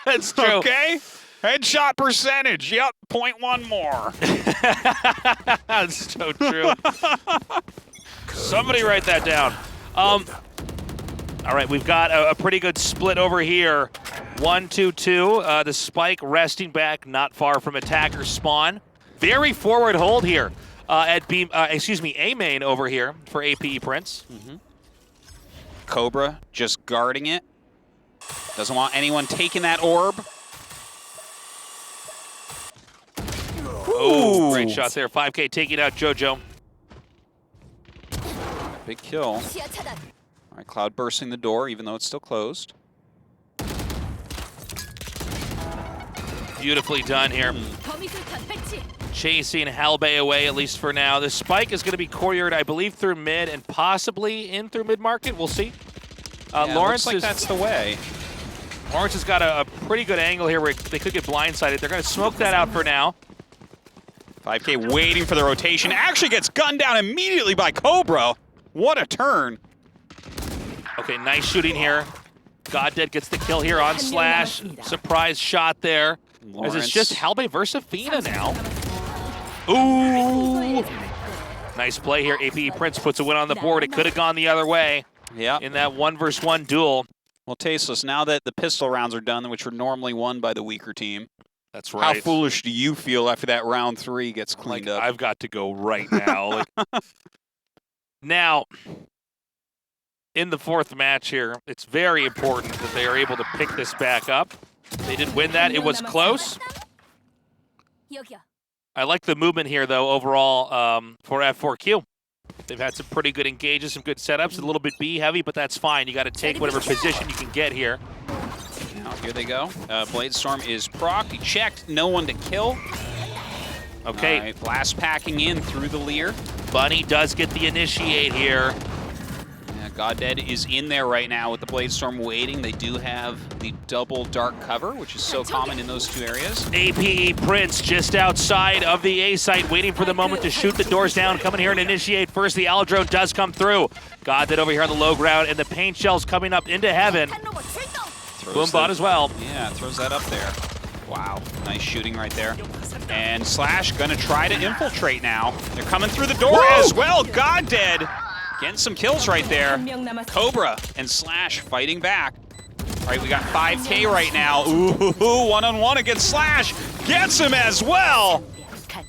That's true. Okay? Headshot percentage. Yep, 0.1 more. That's so true. Somebody write that down. All right, we've got a pretty good split over here. 1-2-2. The Spike resting back not far from attacker spawn. Very forward hold here at A main over here for APE Prince. Cobra just guarding it. Doesn't want anyone taking that orb. Oh, great shot there. 5K taking out JoJo. Big kill. All right, Cloud bursting the door, even though it's still closed. Beautifully done here. Chasing Halbay away, at least for now. The Spike is going to be couriered, I believe, through mid and possibly in through mid-market. We'll see. Yeah, Lawrence looks like that's the way. Lawrence has got a pretty good angle here where they could get blindsided. They're going to smoke that out for now. 5K waiting for the rotation. Actually gets gunned down immediately by Cobra. What a turn. Okay, nice shooting here. Goddead gets the kill here on Slash. Surprise shot there. As it's just Halbe versus Fina now. Ooh! Nice play here. APE Prince puts a win on the board. It could have gone the other way. Yeah. In that 1v1 duel. Well, Tasteless, now that the pistol rounds are done, which were normally won by the weaker team, that's right. How foolish do you feel after that round 3 gets cleaned up? I've got to go right now. Now, in the 4th match here, it's very important that they are able to pick this back up. They did win that. It was close. I like the movement here, though, overall for F4Q. They've had some pretty good engages, some good setups, a little bit B heavy, but that's fine. You got to take whatever position you can get here. Now, here they go. Bladestorm is proc. He checked. No one to kill. Okay. Right, blast packing in through the Leer. Bunny does get the initiate here. Yeah, Goddead is in there right now with the Bladestorm waiting. They do have the double dark cover, which is so common in those 2 areas. APE Prince just outside of the A site, waiting for the moment to shoot the doors down. Coming here and initiate first. The Aladrone does come through. Goddead over here on the low ground, and the paint shell's coming up into heaven. Boombot as well. Yeah, throws that up there. Wow, nice shooting right there. And Slash gonna try to infiltrate now. They're coming through the door as well. Goddead getting some kills right there. Cobra and Slash fighting back. All right, we got 5K right now. Ooh, one-on-one against Slash. Gets him as well.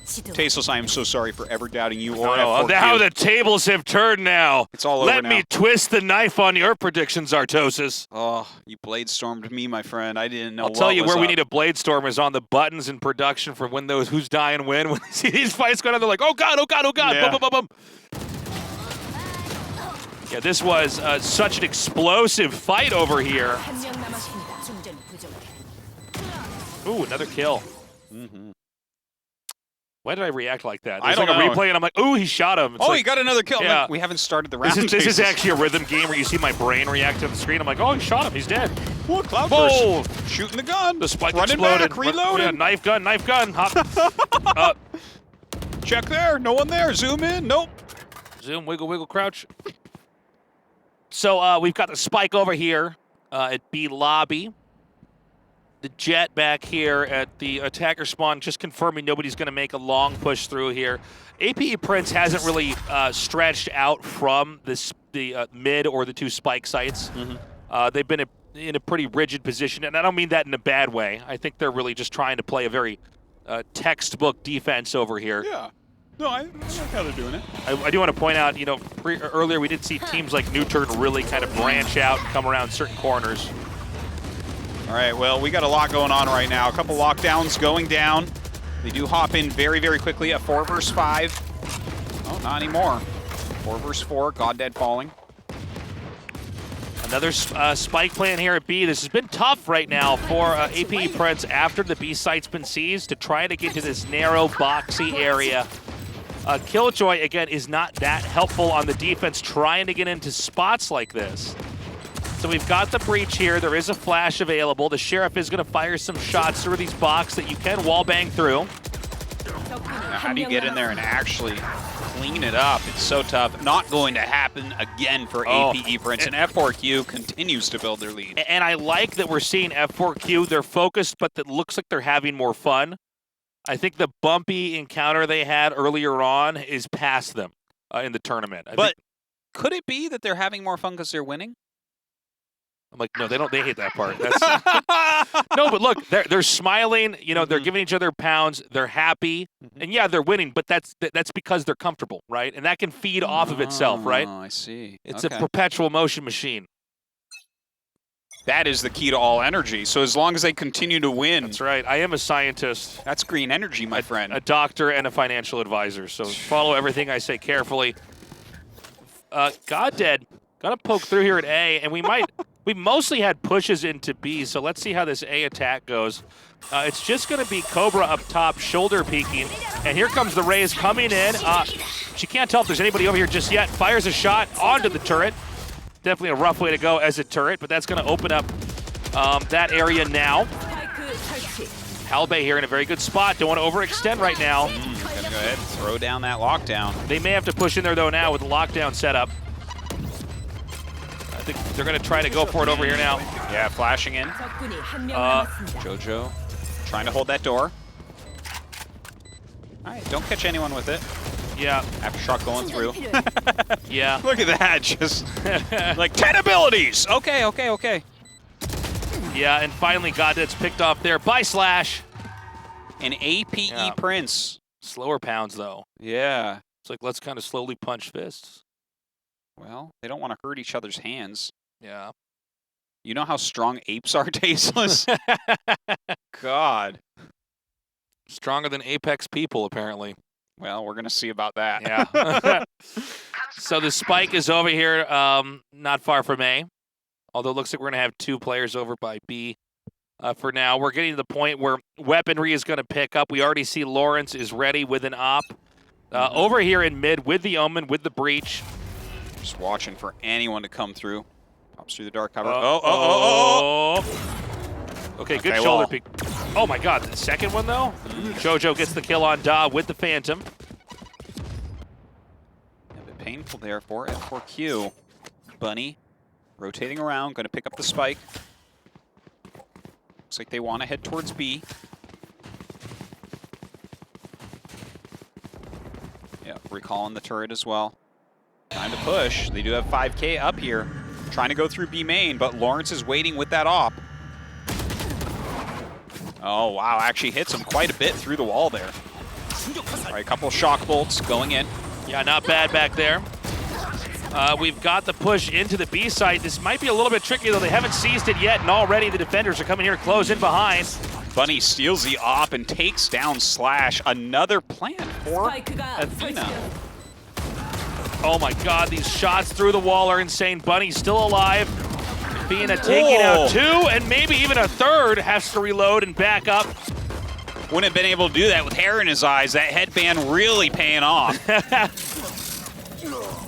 Tasteless, I am so sorry for ever doubting you or F4Q. Now the tables have turned now. It's all over Let now. me twist the knife on your predictions, Artosis. Oh, you Bladestormed me, my friend. I didn't know I'll tell you where we up. need a Bladestorm is on the buttons in production for when those who's dying win. When they see these fights going on, they're like, oh God, oh God, oh God. Yeah. Boom, boom, boom, boom. Yeah, this was such an explosive fight over here. Ooh, another kill. Why did I react like that? There's I don't like know. a replay, and I'm like, ooh, he shot him. It's Oh, like, he got another kill. Yeah. Like, we haven't started the round. This is actually a rhythm game where you see my brain react to the screen. I'm like, oh, he shot him. He's dead. What, Cloud Whoa! Burst. Shooting the gun. The spike Running exploded. back, reloading. Yeah, knife gun, knife gun. Hop. Check there. No one there. Zoom in. Nope. Zoom, wiggle, wiggle, crouch. So we've got the spike over here at B lobby. The jet back here at the attacker spawn, just confirming nobody's going to make a long push through here. APE Prince hasn't really stretched out from the mid or the 2 spike sites. They've been in a pretty rigid position, and I don't mean that in a bad way. I think they're really just trying to play a very textbook defense over here. Yeah. No, I like how they're doing it. I do want to point out, you know, earlier we did see teams like New Turn really kind of branch out and come around certain corners. All right, well, we got a lot going on right now. A couple lockdowns going down. They do hop in very, very quickly at 4 versus 5. Oh, not anymore. 4 versus 4, Goddead falling. Another spike plan here at B. This has been tough right now for APE Prince after the B site's been seized to try to get to this narrow, boxy area. Killjoy, again, is not that helpful on the defense trying to get into spots like this. So we've got the breach here. There is a flash available. The Sheriff is going to fire some shots through these box that you can wallbang through. Now, how do you get in there and actually clean it up? It's so tough. Not going to happen again for APE Prince, and F4Q continues to build their lead. And I like that we're seeing F4Q. They're focused, but it looks like they're having more fun. I think the bumpy encounter they had earlier on is past them in the tournament. But could it be that they're having more fun because they're winning? I'm like, no, they don't. They hate that part. That's no, but look, they're smiling. You know, they're giving each other pounds. They're happy, and yeah, they're winning. But that's because they're comfortable, right? And that can feed off of itself, right? Oh, I see. It's a perpetual motion machine. That is the key to all energy. So as long as they continue to win, That's right. I am a scientist, that's green energy, my friend. a doctor, and a financial advisor. So follow everything I say carefully. Goddead got to poke through here at A, and we might. We mostly had pushes into B, so let's see how this A attack goes. It's just going to be Cobra up top, shoulder peeking, and here comes the Raze coming in. She can't tell if there's anybody over here just yet. Fires a shot onto the turret. Definitely a rough way to go as a turret, but that's going to open up that area now. Halbe here in a very good spot. Don't want to overextend right now. Gonna go ahead and throw down that lockdown. They may have to push in there, though, now with the lockdown setup. I think they're going to try to go for it over here now. Yeah, flashing in. 적군이 한 명 남았습니다. JoJo trying to hold that door. All right, don't catch anyone with it. Yeah, Aftershock going through. yeah. Look at that, just like 10 abilities. Okay, okay, okay. Yeah, and finally Godet's picked off there by Slash. An APE Yeah. Prince. Slower pounds, though. Yeah. It's like, let's kind of slowly punch fists. Well, they don't want to hurt each other's hands. Yeah. You know how strong apes are, Tasteless? God. Stronger than Apex people, apparently. Well, we're going to see about that. Yeah. So the spike is over here, not far from A. Although it looks like we're going to have 2 players over by B. For now, we're getting to the point where weaponry is going to pick up. We already see Lawrence is ready with an op. Over here in mid with the Omen, with the Breach. Just watching for anyone to come through. Pops through the dark cover. Okay, good Okay, shoulder well. peek. Oh my god, the second one though? JoJo gets the kill on Da with the Phantom. A bit painful there for F4Q. Bunny rotating around, going to pick up the spike. Looks like they want to head towards B. Yeah, recalling the turret as well. Time to push. They do have 5K up here. Trying to go through B main, but Lawrence is waiting with that op. Oh, wow. Actually hits him quite a bit through the wall there. All right, a couple of shock bolts going in. Yeah, not bad back there. We've got the push into the B site. This might be a little bit tricky, though. They haven't seized it yet, and already the defenders are coming here close in behind. Bunny steals the op and takes down Slash. Another plant for 스파이크가 Athena. Oh my god, these shots through the wall are insane. Bunny's still alive. Athena taking out 2, and maybe even a third. Has to reload and back up. Wouldn't have been able to do that with hair in his eyes. That headband really paying off.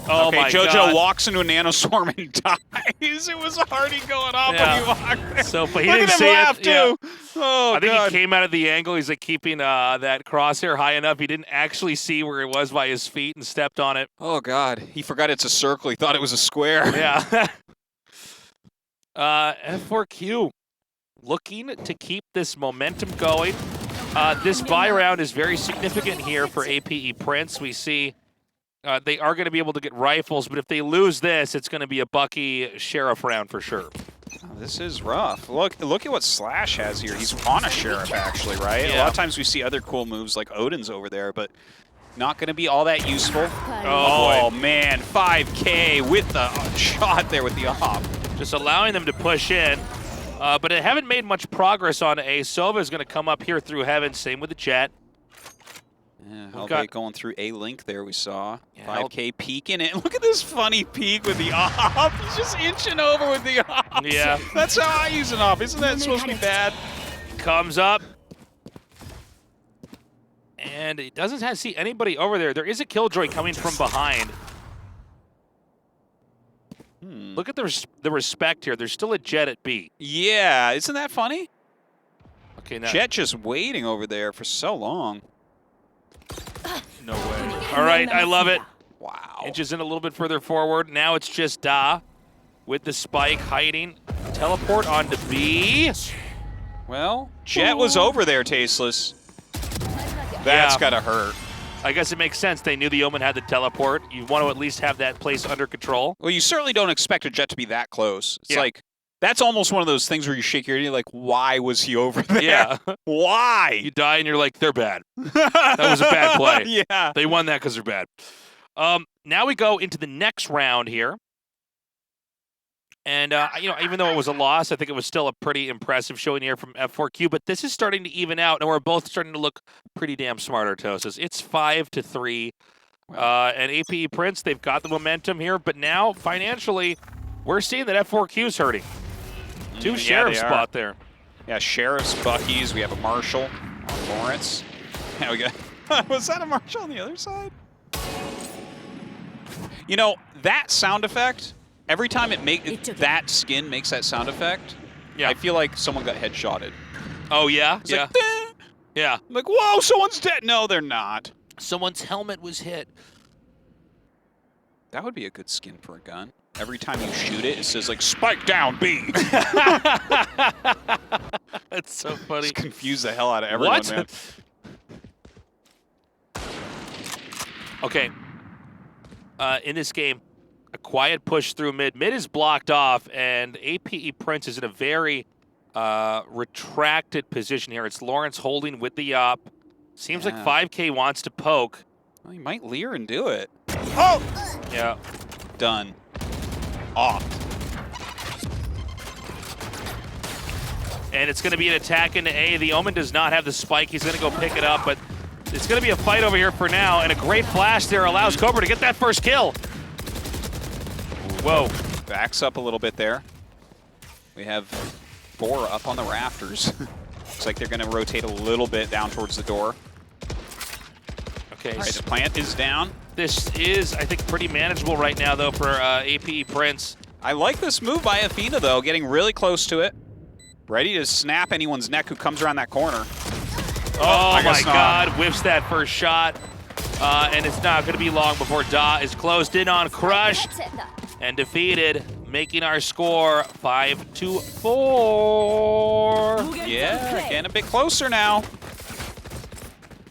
Oh okay, my JoJo god. walks into a nanoswarm and dies. It was already going off when he walked there. So, but he Look didn't at him see laugh, it. Yeah. too. Oh, I think God. he came out of the angle. He's like keeping that crosshair high enough. He didn't actually see where it was by his feet and stepped on it. Oh, God. He forgot it's a circle. He thought it was a square. Yeah. F4Q looking to keep this momentum going. This buy round is very significant here for APE Prince. We see they are going to be able to get rifles, but if they lose this, it's going to be a Bucky Sheriff round for sure. Oh, this is rough. Look at what Slash has here. He's on a Sheriff, actually, right? A Yeah. lot of times we see other cool moves like Odin's over there, but not going to be all that useful. Oh, boy. Man, 5K with the shot there with the op. Just allowing them to push in. But they haven't made much progress on A. Sova is going to come up here through heaven. Same with the Jet. Yeah, We've Hellbait going through A-Link there, we saw. Yeah, 5K peeking it. Look at this funny peek with the op. He's just inching over with the op. Yeah. That's how I use an op. Isn't that supposed to be bad? Comes up. And it doesn't see anybody over there. There is a Killjoy coming from behind. Look at the respect here. There's still a Jet at B. Yeah, isn't that funny? Okay, now. Jet just waiting over there for so long. No way. All right, I love it. Wow. Inches in a little bit further forward. Now it's just Da with the spike hiding. Teleport onto B. Well, Jet was over there, Tasteless. That's Yeah. gotta hurt. I guess it makes sense. They knew the Omen had the teleport. You want to at least have that place under control. Well, you certainly don't expect a Jet to be that close. It's Yeah. like, that's almost one of those things where you shake your head, you're like, why was he over there? Yeah. Why? You die and you're like, they're bad. That was a bad play. Yeah. They won that because they're bad. Now we go into the next round here. And, even though it was a loss, I think it was still a pretty impressive showing here from F4Q. But this is starting to even out, and we're both starting to look pretty damn smart, Artosis. It's 5-3. And APE Prince, they've got the momentum here. But now, financially, we're seeing that F4Q's hurting. Two Sheriff they are. spot there. Yeah, Sheriff's, Bucky's. We have a Marshal on Lawrence. Yeah, we got. Was that a Marshal on the other side? You know, that sound effect, every time that skin makes that sound effect, Yeah. I feel like someone got headshotted. Oh, yeah? It's Yeah. like, "Eh." Yeah. I'm like, whoa, someone's dead. No, they're not. Someone's helmet was hit. That would be a good skin for a gun. Every time you shoot it, it says like spike down B. That's so funny. Just confuse the hell out of everyone, What? man. Okay. In this game, a quiet push through mid. Mid is blocked off, and APE Prince is in a very retracted position here. It's Lawrence holding with the op. Seems like 5K wants to poke. Well, he might leer and do it. Oh! Yeah. Done. Off. And it's going to be an attack into A. The Omen does not have the spike. He's going to go pick it up, but it's going to be a fight over here for now. And a great flash there allows Cobra to get that first kill. Whoa. Backs up a little bit there. We have Bora up on the rafters. Looks like they're going to rotate a little bit down towards the door. Okay. All right, the plant is down. This is, I think, pretty manageable right now, though, for APE Prince. I like this move by Athena, though, getting really close to it. Ready to snap anyone's neck who comes around that corner. Oh my God, whiffs that first shot. And it's not going to be long before Da is closed in on Crush and defeated, making our score 5-4. Yeah, getting a bit closer now.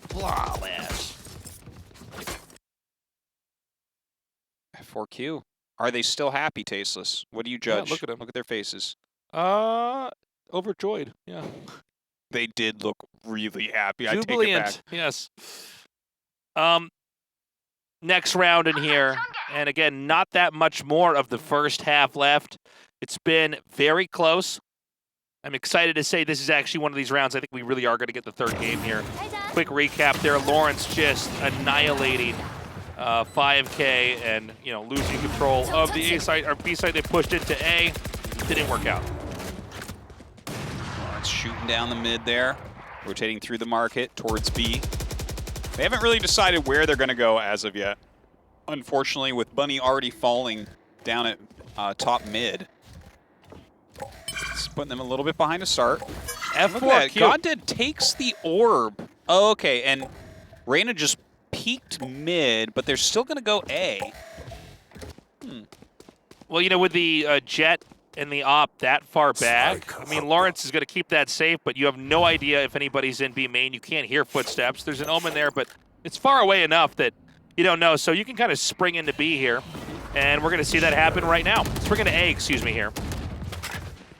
Flawless. F4Q. Are they still happy, Tasteless? What do you judge? Yeah, look at them. Look at their faces. Overjoyed, yeah. They did look really happy. I take it back. Jubilant, yes. Next round in here, and again, not that much more of the first half left. It's been very close. I'm excited to say this is actually one of these rounds I think we really are going to get the third game here. Quick recap there, Lawrence just annihilating 5K and, you know, losing control of the A side or B side. They pushed into A, didn't work out. Lawrence shooting down the mid there, rotating through the market towards B. They haven't really decided where they're going to go as of yet. Unfortunately, with Bunny already falling down at top mid. It's putting them a little bit behind to start. F4Q. Goddead takes the orb. Oh, okay, and Reyna just peeked mid, but they're still going to go A. Well, you know, with the Jet and the op that far back, I mean, Lawrence is going to keep that safe, but you have no idea if anybody's in B main. You can't hear footsteps. There's an Omen there, but it's far away enough that you don't know. So you can kind of spring into B here, and we're going to see that happen right now. Spring into A, excuse me, here.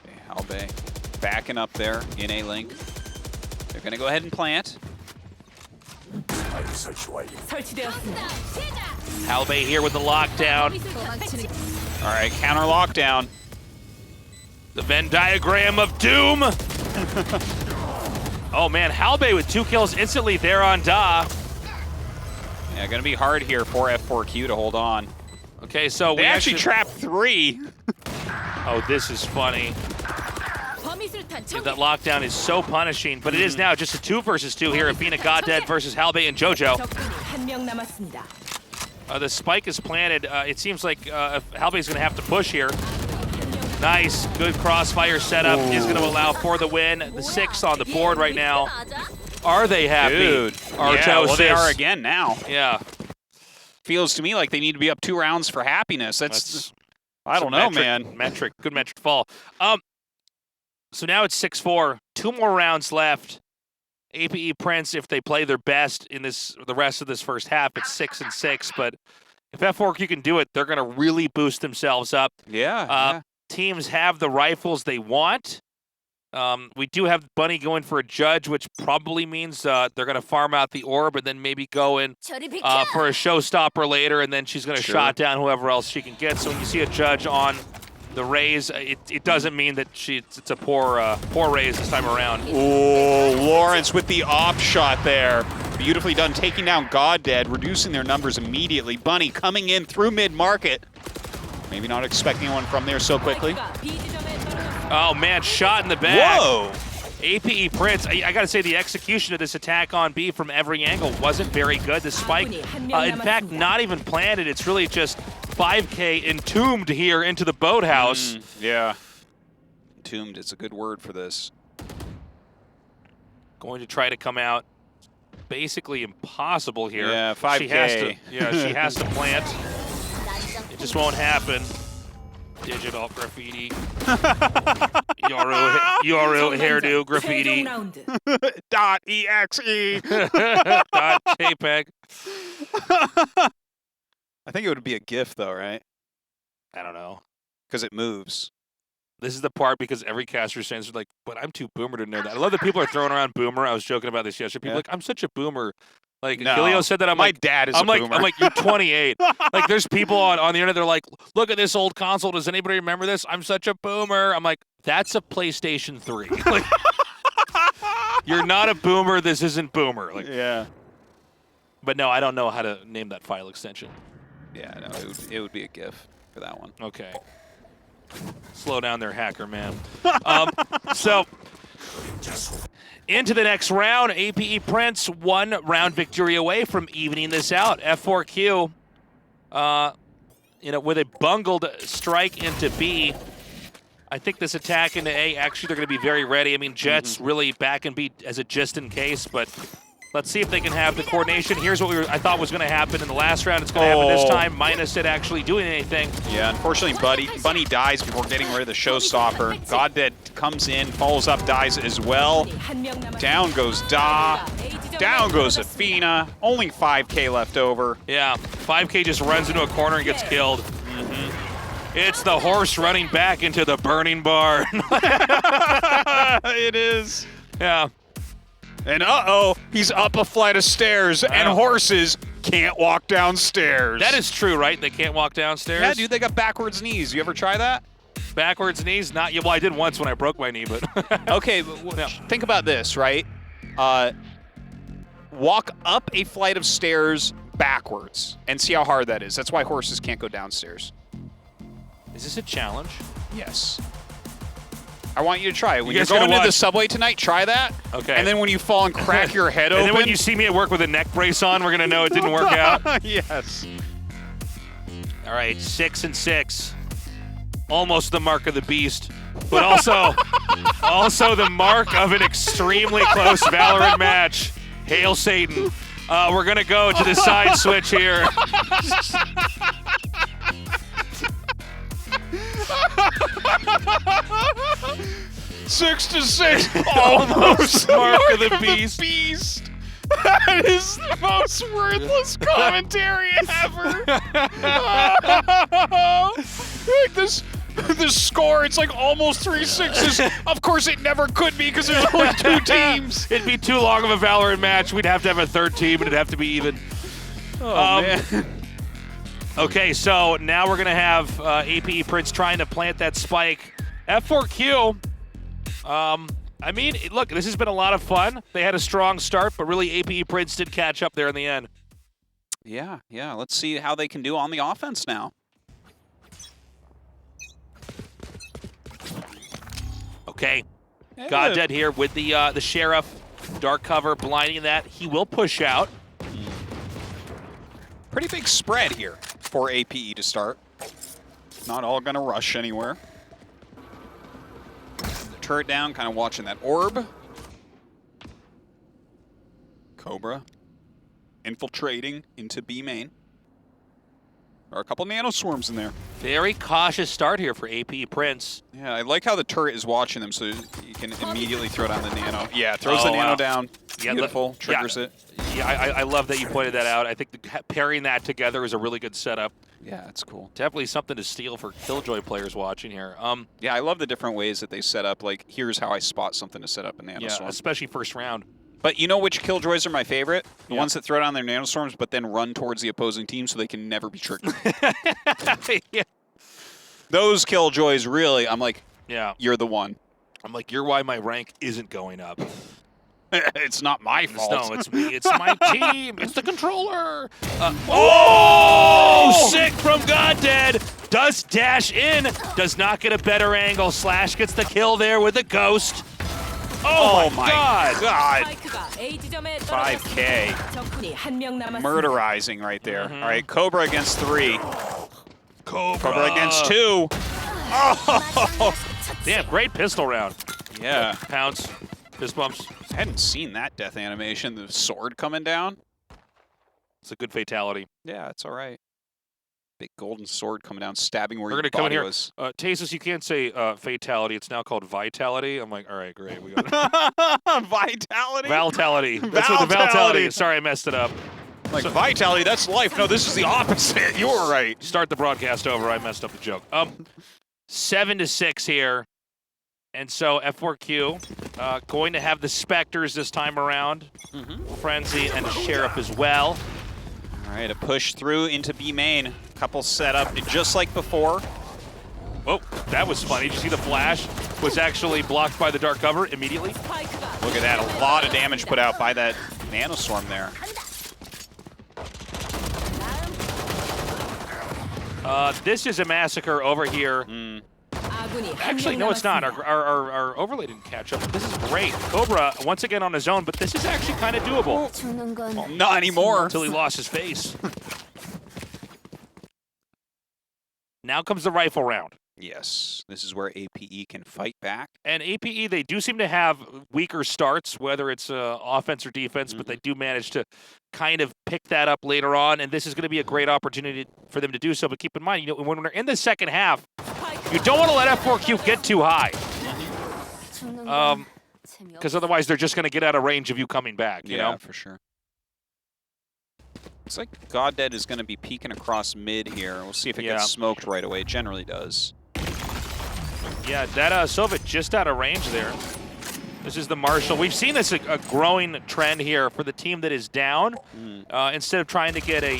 Okay, Halbay backing up there in A link. They're going to go ahead and plant. Halbay here with the lockdown. All right, counter lockdown. The Venn diagram of doom. Oh man, Halbay with 2 kills instantly there on Da. Yeah, gonna be hard here for F4Q to hold on. Okay, so They we actually trapped 3. Oh, this is funny. That lockdown is so punishing, but it is now just a 2 versus 2 here. Athena, Goddead versus Halbay and JoJo. The spike is planted. It seems like Halbay's going to have to push here. Nice, good crossfire setup is going to allow for the win. The 6 on the board right now. Are they happy? Dude, yeah, well they are again now. Yeah. Feels to me like they need to be up 2 rounds for happiness. That's I don't know, man. Good metric to fall. So now it's 6-4. 2 more rounds left. APE Prince, if they play their best in the rest of this first half, it's 6-6. But if F4Q can do it, they're going to really boost themselves up. Yeah. Teams have the rifles they want. We do have Bunny going for a judge, which probably means they're going to farm out the orb and then maybe go in for a showstopper later, and then she's going to shot down whoever else she can get. So when you see a judge on the Raze, it doesn't mean that it's a poor Raze this time around. Oh, Lawrence with the off shot there. Beautifully done, taking down Goddead, reducing their numbers immediately. Bunny coming in through mid-market. Maybe not expecting one from there so quickly. Oh man, shot in the back. Whoa! APE Prince, I gotta say the execution of this attack on B from every angle wasn't very good. The spike, in fact, not even planted. It's really just 5K entombed here into the boathouse. Yeah. Entombed, it's a good word for this. Going to try to come out. Basically impossible here. Yeah, 5K. She has to plant. It just won't happen. Digital graffiti. URL hairdo graffiti. .exe. Dot JPEG. I think it would be a GIF though, right? I don't know. Because it moves. This is the part because every caster stands like, but I'm too boomer to know that. I love that people are throwing around boomer. I was joking about this yesterday. People are like, I'm such a boomer. Like, No. Gilio said that. I'm My like, dad is I'm a like, boomer. I'm like, you're 28. Like, there's people on the internet. They're like, look at this old console. Does anybody remember this? I'm such a boomer. I'm like, that's a PlayStation 3. Like, you're not a boomer. This isn't boomer. Like, Yeah. but no, I don't know how to name that file extension. Yeah, no, it would be a GIF for that one. Okay. Slow down there, hacker man. So, into the next round, APE Prince 1 round victory away from evening this out. F4Q, with a bungled strike into B. I think this attack into A, actually, they're going to be very ready. I mean, Jets really back and B as a just in case, but let's see if they can have the coordination. Here's what I thought was going to happen in the last round. It's going to happen this time, minus it actually doing anything. Yeah, unfortunately, Bunny dies before getting rid of the showstopper. Goddead comes in, follows up, dies as well. Down goes Da. Down goes Athena. Only 5K left over. Yeah, 5K just runs into a corner and gets killed. It's the horse running back into the burning barn. It is. Yeah. And uh-oh, he's up a flight of stairs, and horses can't walk downstairs. That is true, right? They can't walk downstairs? Yeah, dude, they got backwards knees. You ever try that? Backwards knees? Not yet. Well, I did once when I broke my knee, but... Okay, but think about this, right? Walk up a flight of stairs backwards and see how hard that is. That's why horses can't go downstairs. Is this a challenge? Yes. I want you to try it. When You you're guys gotta going to the watch. subway tonight, try that. Okay. And then when you fall and crack your head open. And then when you see me at work with a neck brace on, we're going to know it didn't work out. Yes. All right, 6 and 6. Almost the mark of the beast, but also the mark of an extremely close Valorant match. Hail Satan. We're going to go to the side switch here. 6 to 6. Almost mark of the beast. That is the most worthless commentary ever. Like the score, it's like almost 3 sixes. Of course, it never could be because there's only 2 teams. It'd be too long of a Valorant match. We'd have to have a third team, and it'd have to be even. Oh, man. Okay, so now we're going to have APE Prince trying to plant that spike. F4Q, I mean, look, this has been a lot of fun. They had a strong start, but really APE Prince did catch up there in the end. Yeah. Let's see how they can do on the offense now. Okay, Goddead here with the Sheriff. Dark cover, blinding that. He will push out. Pretty big spread here for APE to start. Not all going to rush anywhere. The turret down, kind of watching that orb. Cobra infiltrating into B main. There are a couple nano swarms in there. Very cautious start here for APE Prince. Yeah, I like how the turret is watching them so you can immediately throw down the nano. Yeah, throws the nano down. Yeah, beautiful, triggers it. Yeah, I love that you pointed that out. I think pairing that together is a really good setup. Yeah, it's cool. Definitely something to steal for Killjoy players watching here. Yeah, I love the different ways that they set up. Like, here's how I spot something to set up a nano swarm. Especially first round. But you know which Killjoys are my favorite? The ones that throw down their nanostorms but then run towards the opposing team so they can never be triggered. Yeah. Those Killjoys, really, I'm like, yeah, you're the one. I'm like, you're why my rank isn't going up. It's not my fault. No, it's me. It's my team. It's the controller. Oh, sick from Goddead. Does dash in. Does not get a better angle. Slash gets the kill there with the ghost. Oh my God. 5K. Murderizing right there. All right, Cobra against 3. Cobra against 2. Oh! Damn, great pistol round. Yeah. Pounce. Fist bumps. I hadn't seen that death animation. The sword coming down. It's a good fatality. Yeah, it's all right. Big golden sword coming down, stabbing where We're your gonna come in body here. was. Tasus, you can't say fatality. It's now called vitality. I'm like, all right, great. We got Vitality? Vitality. That's what the vitality is. Sorry, I messed it up. Like, vitality, that's life. No, this is the opposite. You were right. Start the broadcast over. I messed up the joke. 7-6 here. And so F4Q going to have the Spectres this time around. Frenzy and Sheriff as well. All right, a push through into B main. Couple set up just like before. Oh, that was funny. Did you see the flash was actually blocked by the dark cover immediately? Look at that. A lot of damage put out by that nanoswarm there. This is a massacre over here. Actually, no, it's not. Our overlay didn't catch up. This is great. Cobra, once again on his own, but this is actually kind of doable. Well, not anymore. Until he lost his face. Now comes the rifle round. Yes, this is where APE can fight back. And APE, they do seem to have weaker starts, whether it's offense or defense, but they do manage to kind of pick that up later on, and this is going to be a great opportunity for them to do so. But keep in mind, when we're in the second half, you don't want to let F4Q get too high. Because otherwise they're just going to get out of range of you coming back, you know? For sure. Looks like GodDead is going to be peeking across mid here. We'll see if it gets smoked right away. It generally does. Yeah, that Soviet just out of range there. This is the Marshall. We've seen this a growing trend here for the team that is down. Instead of trying to get a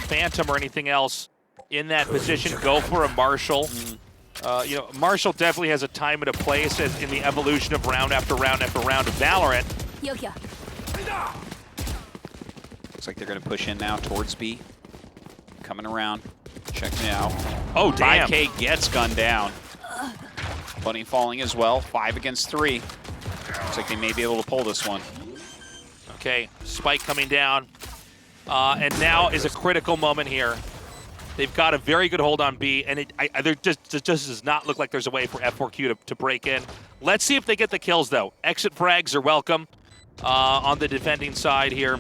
Phantom or anything else in that position, go for a Marshall. Marshall definitely has a time and a place as in the evolution of round after round after round of Valorant. Looks like they're going to push in now towards B. Coming around. Check now. Oh, damn. 5K gets gunned down. Bunny falling as well. 5 against 3. Looks like they may be able to pull this one. Okay, Spike coming down. And now is a critical moment here. They've got a very good hold on B, and it just does not look like there's a way for F4Q to break in. Let's see if they get the kills, though. Exit frags are welcome on the defending side here.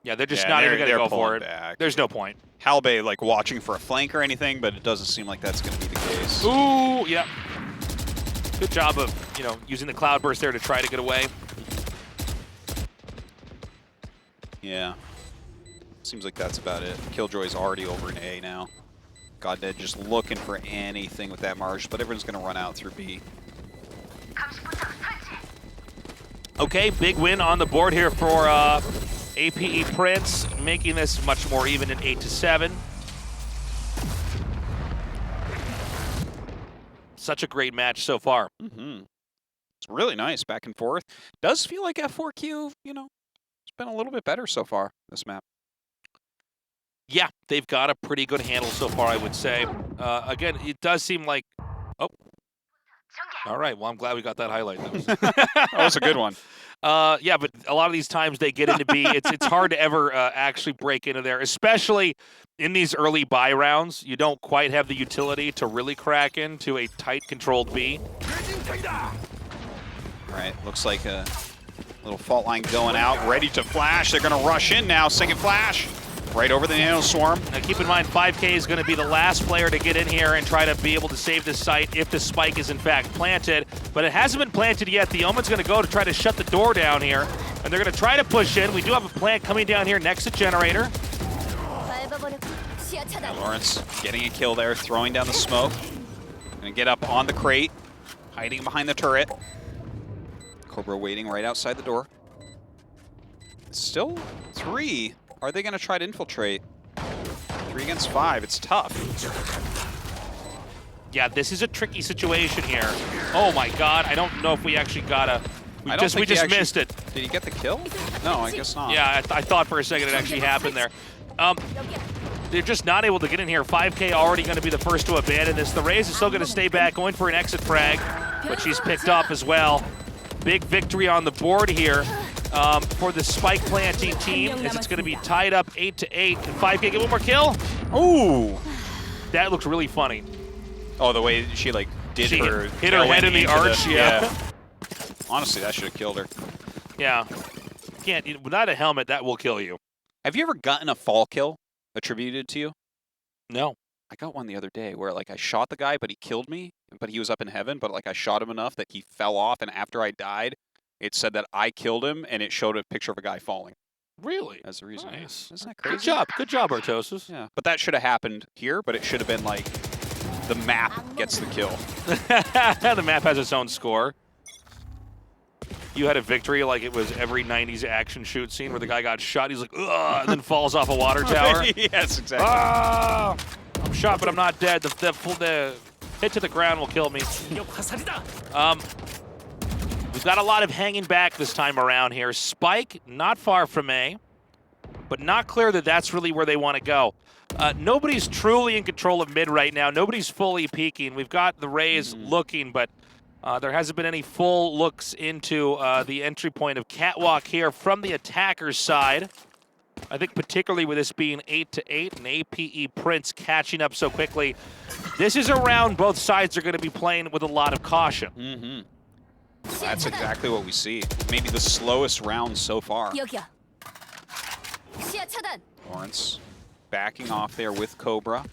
Yeah, they're just not even going to go for it. Back. There's no point. Halbay, like, watching for a flank or anything, but it doesn't seem like that's going to be the case. Ooh, yeah. Good job of, using the cloud burst there to try to get away. Yeah. Seems like that's about it. Killjoy's already over in A now. GodDead just looking for anything with that Marsh, but everyone's going to run out through B. Okay, big win on the board here for APE Prince, making this much more even at 8-7. Such a great match so far. It's really nice, back and forth. Does feel like F4Q, it's been a little bit better so far, this map. Yeah, they've got a pretty good handle so far, I would say. Again, it does seem like... Oh. All right, well, I'm glad we got that highlight. That was a good one. Yeah, but a lot of these times they get into B. It's hard to ever actually break into there, especially in these early buy rounds. You don't quite have the utility to really crack into a tight, controlled B. All right, looks like a little fault line going out, ready to flash. They're going to rush in now, second flash. Right over the Nano Swarm. Now keep in mind, 5K is going to be the last player to get in here and try to be able to save this site if the spike is in fact planted. But it hasn't been planted yet. The Omen's going to go to try to shut the door down here. And they're going to try to push in. We do have a plant coming down here next to Generator. Lawrence getting a kill there, throwing down the smoke. Going to get up on the crate, hiding behind the turret. Cobra waiting right outside the door. Still 3. Are they going to try to infiltrate? 3 against 5. It's tough. Yeah, this is a tricky situation here. Oh my God! I don't know if we actually got a. We just missed it. Did he get the kill? No, I guess not. Yeah, I thought for a second it actually happened there. They're just not able to get in here. 5K already going to be the first to abandon this. The Raze is still going to stay back, going for an exit frag, but she's picked up as well. Big victory on the board here. For the spike planting team, as it's going to be tied up 8-8. Can 5K get one more kill? Ooh, that looks really funny. Oh, the way she like hit her head in the arch. Yeah. Honestly, that should have killed her. Yeah. Can't without a helmet, that will kill you. Have you ever gotten a fall kill attributed to you? No. I got one the other day where like I shot the guy, but he killed me, but he was up in heaven, but like I shot him enough that he fell off, and after I died, it said that I killed him, and it showed a picture of a guy falling. Really? As the reason. Nice. Isn't that crazy? Good job, Artosis. Yeah, but that should have happened here, but it should have been like the map gets the kill. The map has its own score. You had a victory like it was every 90s action shoot scene where the guy got shot, he's like, ugh, and then falls off a water tower. Yes, exactly. Ah! I'm shot, but I'm not dead. The hit to the ground will kill me. We've got a lot of hanging back this time around here. Spike, not far from A, but not clear that that's really where they want to go. Nobody's truly in control of mid right now. Nobody's fully peeking. We've got the Rays looking, but there hasn't been any full looks into the entry point of Catwalk here from the attacker's side. I think particularly with this being 8-8 and APE Prince catching up so quickly, this is a round both sides are going to be playing with a lot of caution. That's exactly what we see. Maybe the slowest round so far. 여기야. 시야 차단. Lawrence backing off there with Cobra.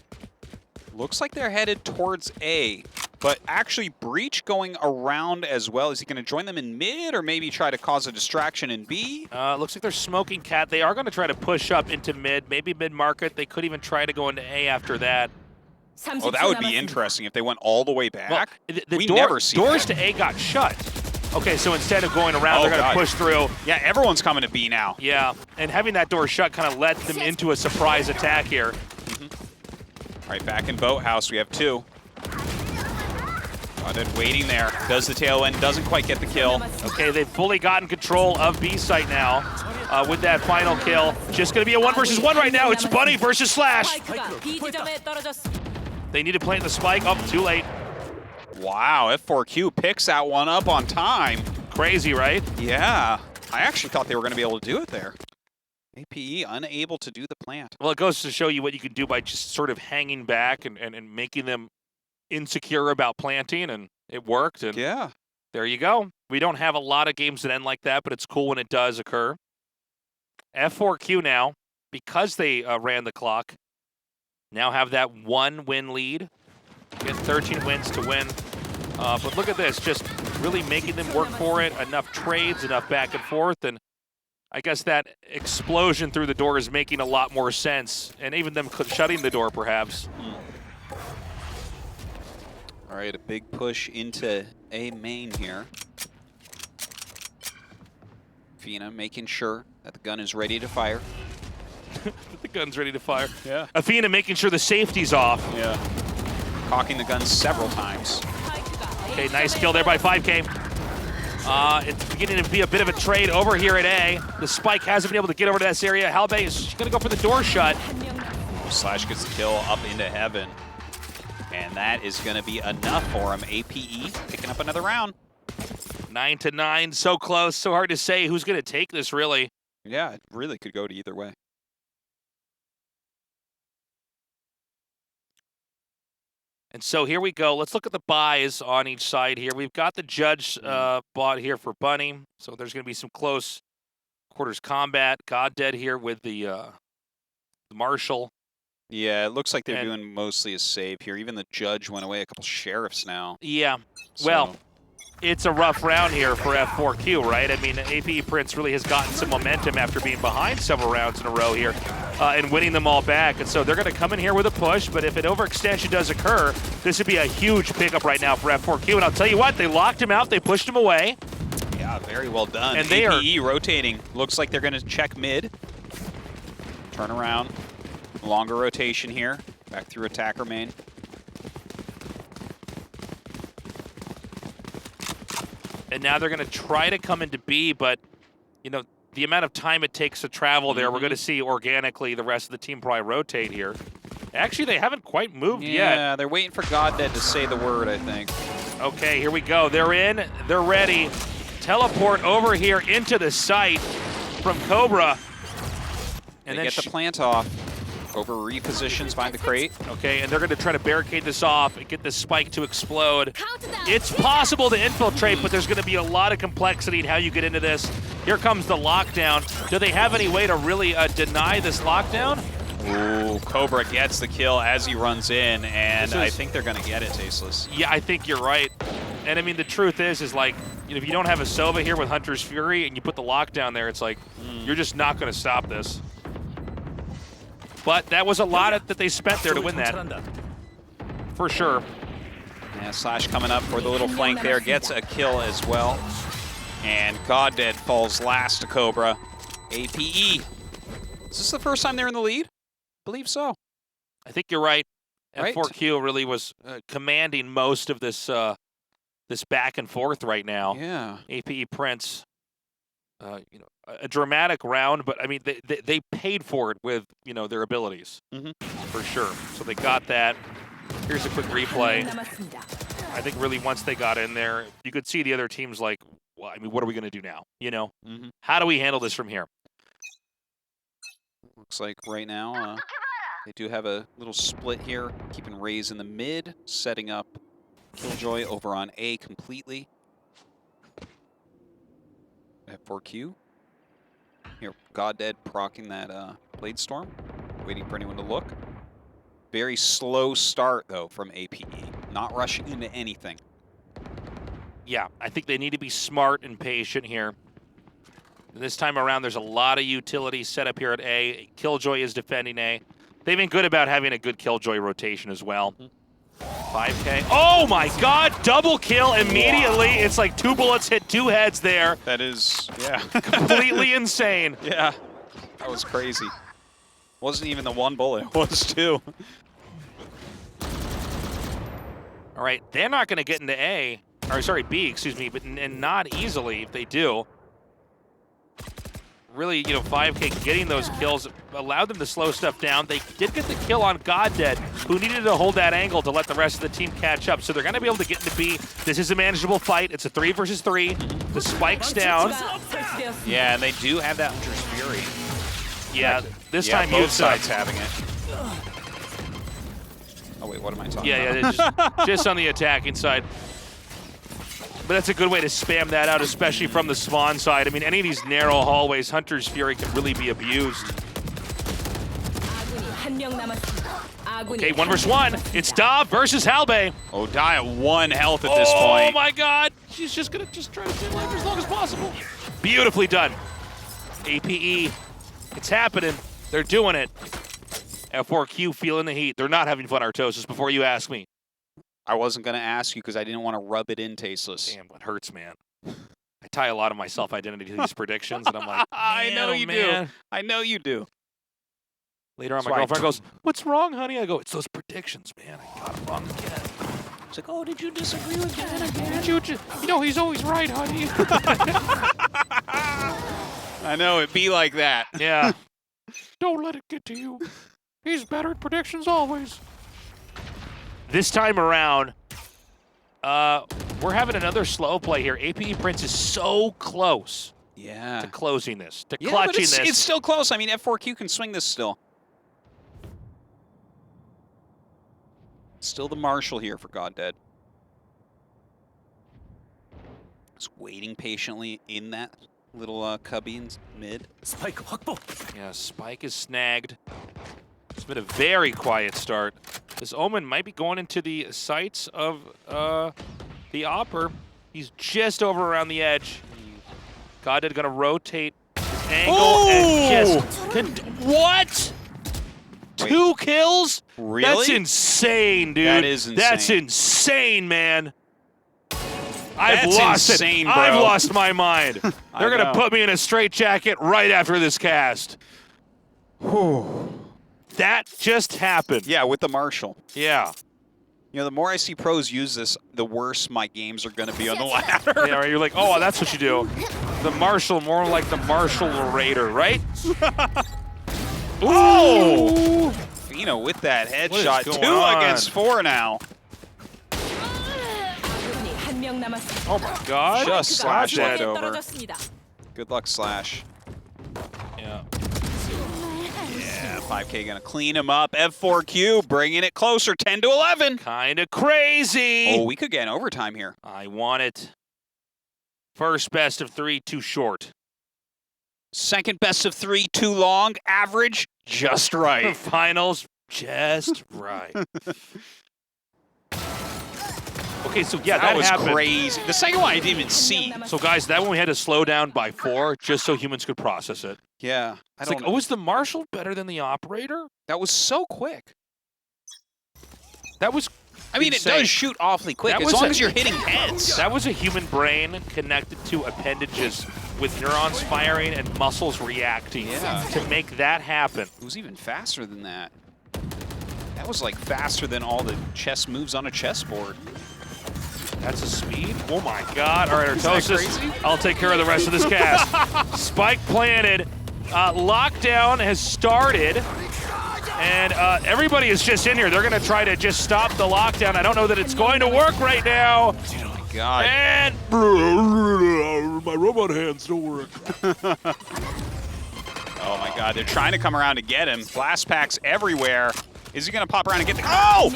Looks like they're headed towards A, but actually Breach going around as well. Is he going to join them in mid or maybe try to cause a distraction in B? Looks like they're smoking Cat. They are going to try to push up into mid, maybe mid-market. They could even try to go into A after that. Oh, that would be interesting if they went all the way back. Well, we never see doors that. to A got shut. Okay, so instead of going around, they're going to push through. Yeah, everyone's coming to B now. Yeah, and having that door shut kind of led them into a surprise attack here. All right, back in Boathouse, we have two. Goddard waiting there. Does the tailwind, doesn't quite get the kill. Okay, they've fully gotten control of B site now with that final kill. Just going to be a 1 versus 1 right now. It's Bunny versus Slash. They need to plant the spike. Oh, too late. Wow, F4Q picks that one up on time. Crazy, right? Yeah, I actually thought they were going to be able to do it there. APE unable to do the plant. Well, it goes to show you what you can do by just sort of hanging back and making them insecure about planting, and it worked. And yeah, there you go. We don't have a lot of games that end like that, but it's cool when it does occur. F4Q now, because they ran the clock, now have that 1-win lead. Get 13 wins to win. But look at this, just really making them work for it. Enough trades, enough back and forth, and I guess that explosion through the door is making a lot more sense, and even them shutting the door, perhaps. All right, a big push into A main here. Fina making sure that the gun is ready to fire. The gun's ready to fire. Yeah. Athena making sure the safety's off. Yeah. Cocking the gun several times. Okay, nice kill there by 5K. It's beginning to be a bit of a trade over here at A. The spike hasn't been able to get over to this area. Halbay is going to go for the door shut. Slash gets the kill up into heaven. And that is going to be enough for him. APE picking up another round. 9-9, so close, so hard to say who's going to take this, really. Yeah, it really could go to either way. And so here we go. Let's look at the buys on each side here. We've got the Judge bought here for Bunny, so there's going to be some close quarters combat. God Dead here with the Marshal. Yeah, it looks like they're doing mostly a save here. Even the Judge went away. A couple sheriffs now. Yeah, so. Well, it's a rough round here for F4Q, right? I mean, APE Prince really has gotten some momentum after being behind several rounds in a row here and winning them all back. And so they're going to come in here with a push, but if an overextension does occur, this would be a huge pickup right now for F4Q. And I'll tell you what, they locked him out, they pushed him away. Yeah, very well done. And they APE rotating. Looks like they're going to check mid. Turn around. Longer rotation here. Back through attacker main. And now they're going to try to come into B, but, you know, the amount of time it takes to travel there, we're going to see organically the rest of the team probably rotate here. Actually, they haven't quite moved yet. Yeah, they're waiting for God Dead to say the word, I think. Okay, here we go. They're in. They're ready. Teleport over here into the site from Cobra. And they get the plant off. Cobra repositions behind the crate. Okay, and they're going to try to barricade this off and get this spike to explode. It's possible to infiltrate, but there's going to be a lot of complexity in how you get into this. Here comes the lockdown. Do they have any way to really deny this lockdown? Ooh, Cobra gets the kill as he runs in, and I think they're going to get it, Tasteless. Yeah, I think you're right. And I mean, the truth is like, you know, if you don't have a Sova here with Hunter's Fury and you put the lockdown there, it's like, you're just not going to stop this. But that was a lot that they spent there to win that. For sure. Yeah, Slash coming up for the little flank there, gets a kill as well. And Goddead falls last to Cobra. APE. Is this the first time they're in the lead? I believe so. I think you're right. Right? F4Q really was commanding most of this this back and forth right now. Yeah. APE Prince, you know, a dramatic round, but I mean, they paid for it with, you know, their abilities, for sure. So they got that. Here's a quick replay. I think really once they got in there, you could see the other teams like, well, I mean, what are we going to do now? You know, how do we handle this from here? Looks like right now they do have a little split here, keeping Raze in the mid, setting up Killjoy over on A completely. F4Q. Here, Goddead proccing that Blade Storm, waiting for anyone to look. Very slow start, though, from APE. Not rushing into anything. Yeah, I think they need to be smart and patient here. This time around, there's a lot of utility set up here at A. Killjoy is defending A. They've been good about having a good Killjoy rotation as well. 5K. Oh my God! Double kill immediately. Wow. It's like 2 bullets hit 2 heads there. That is, yeah. Completely insane. Yeah, that was crazy. Wasn't even the 1 bullet, it was 2. All right, they're not going to get into A, or sorry, B, excuse me, but and not easily if they do. Really, you know, 5K getting those kills allowed them to slow stuff down. They did get the kill on Goddead, who needed to hold that angle to let the rest of the team catch up. So they're going to be able to get into B. This is a manageable fight. It's a 3 versus 3. The spike's down. Yeah, and they do have that Hunter's Fury. Yeah, this yeah, time both sides having it. Oh wait, what am I talking about? Yeah, just on the attacking side. But that's a good way to spam that out, especially from the spawn side. I mean, any of these narrow hallways, Hunter's Fury can really be abused. Okay, 1 versus 1. It's Dav versus Halbei. Oh, Die at 1 health at this point. Oh my God! She's just gonna try to stay alive for as long as possible. Beautifully done. APE, it's happening. They're doing it. F4Q feeling the heat. They're not having fun, Artosis, before you ask me. I wasn't going to ask you because I didn't want to rub it in, Tasteless. Damn, what hurts, man. I tie a lot of my self-identity to these predictions, and I'm like, I know you do. I know you do. Later on, my girlfriend goes, "What's wrong, honey?" I go, "It's those predictions, man. I got it wrong again." She's like, "Oh, did you disagree with Dan again? You know, he's always right, honey." I know, it'd be like that. Yeah. Don't let it get to you. He's better at predictions always. This time around, we're having another slow play here. APE Prince is so close to closing this, to clutching this. It's still close. I mean, F4Q can swing this still. Still the Marshal here for Goddead. Just waiting patiently in that little cubby in mid. Yeah, Spike is snagged. It's been a very quiet start. This Omen might be going into the sights of the Opper. He's just over around the edge. Goddead gonna rotate his angle and just... What? Wait. 2 kills? Really? That's insane, dude. That is insane. That's insane, man. I've lost it. Bro. I've lost my mind. They're gonna put me in a straitjacket right after this cast. That just happened. Yeah, with the Marshal. Yeah. You know, the more I see pros use this, the worse my games are going to be on the ladder. Yeah, right? You're like, oh, that's what you do. The Marshal, more like the Marshal Raider, right? Ooh! Fino with that headshot. 2 against 4 now. Oh my God. Just slashed that over. Good luck, Slash. Yeah. Yeah, 5K gonna clean him up. F4Q bringing it closer, 10 to 11. Kind of crazy. Oh, we could get an overtime here. I want it. First best of 3, too short. Second best of 3, too long. Average, just right. Finals just right. Okay, so yeah, that was happened. crazy. The second one I didn't even see. So guys, that one we had to slow down by 4 just so humans could process it. Yeah. It's like, oh, is the Marshal better than the Operator? That was so quick. That was I mean, insane. it does shoot awfully quick That as was long a- as you're hitting heads. That was a human brain connected to appendages with neurons firing and muscles reacting to make that happen. It was even faster than that. That was like faster than all the chess moves on a chessboard. That's a speed? Oh my god. All right, Is that Artosis, crazy? I'll take care of the rest of this cast. Spike planted. Lockdown has started. And everybody is just in here. They're going to try to just stop the lockdown. I don't know that it's going to work right now. Oh my god. And my robot hands don't work. Oh my god, they're trying to come around to get him. Blast packs everywhere. Is he gonna pop around and get the— Oh!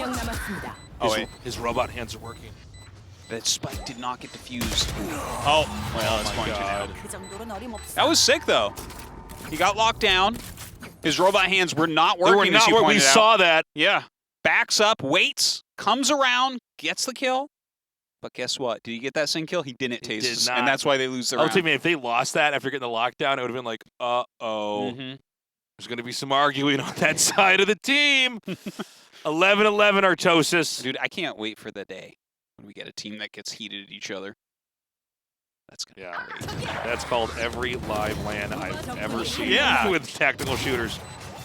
Oh wait, His robot hands are working. that spike did not get defused. Oh, well, it's going to now. That was sick though. He got locked down. His robot hands were not working. They were as not you what we pointed out. saw that. Yeah. Backs up, waits, comes around, gets the kill. But guess what? Did he get that sing kill? He didn't taste did us, not. and that's why they lose the I'll round. tell you, if they lost that after getting the lockdown, it would have been like, uh-oh. There's going to be some arguing on that side of the team. 11-11 Artosis. Dude, I can't wait for the day when we get a team that gets heated at each other. That's going to be great. That's called every live LAN I've ever seen Yeah. with tactical shooters.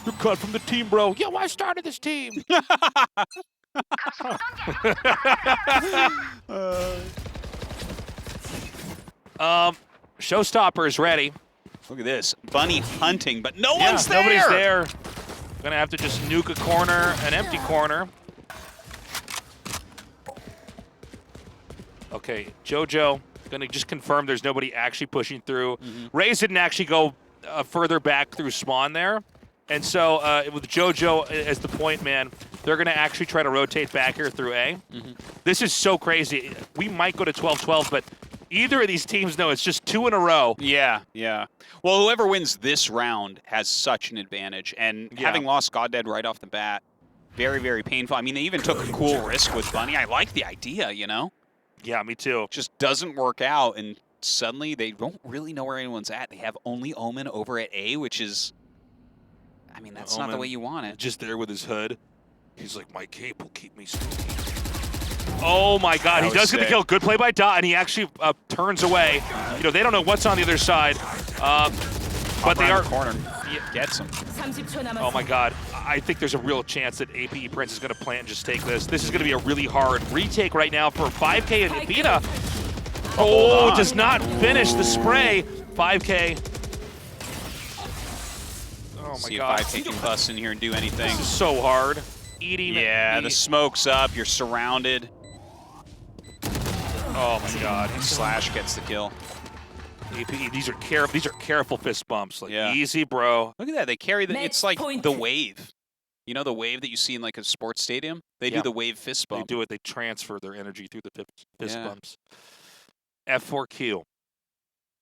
You're cut from the team, bro. Yo, I started this team. Showstopper is ready. Look at this. Bunny hunting, but no one's there! Nobody's there. Gonna have to just nuke a corner, an empty corner. Okay, JoJo, gonna just confirm there's nobody actually pushing through. Raze didn't actually go further back through spawn there. And so with JoJo as the point man, they're gonna actually try to rotate back here through A. This is so crazy. We might go to 12-12, but either of these teams know it's just 2 in a row. Yeah, yeah. Well, whoever wins this round has such an advantage. And having lost Goddead right off the bat, very, very painful. I mean, they even took a cool risk with Bunny. I like the idea, you know? Yeah, me too. Just doesn't work out, and suddenly they don't really know where anyone's at. They have only Omen over at A, which is, I mean, that's not the Omen, way you want it. Just there with his hood. He's like, my cape will keep me spooky. Oh my god, he does get the kill. Good play by Dot, and he actually turns away. You know, they don't know what's on the other side. But they are... corner. Gets him. Oh my god. I think there's a real chance that APE Prince is going to plant and just take this. This is going to be a really hard retake right now for 5K and Ibita. Oh, does not finish the spray. 5K. Oh my See god. if 5K can bust in here and do anything. This is so hard. Eating. Yeah, the smoke's up. You're surrounded. Oh my god. Slash gets the kill. APE, these are careful fist bumps. Like, easy, bro. Look at that. They carry the. It's like the wave. You know the wave that you see in like a sports stadium? They do the wave fist bump. They do it. They transfer their energy through the fist bumps. F4Q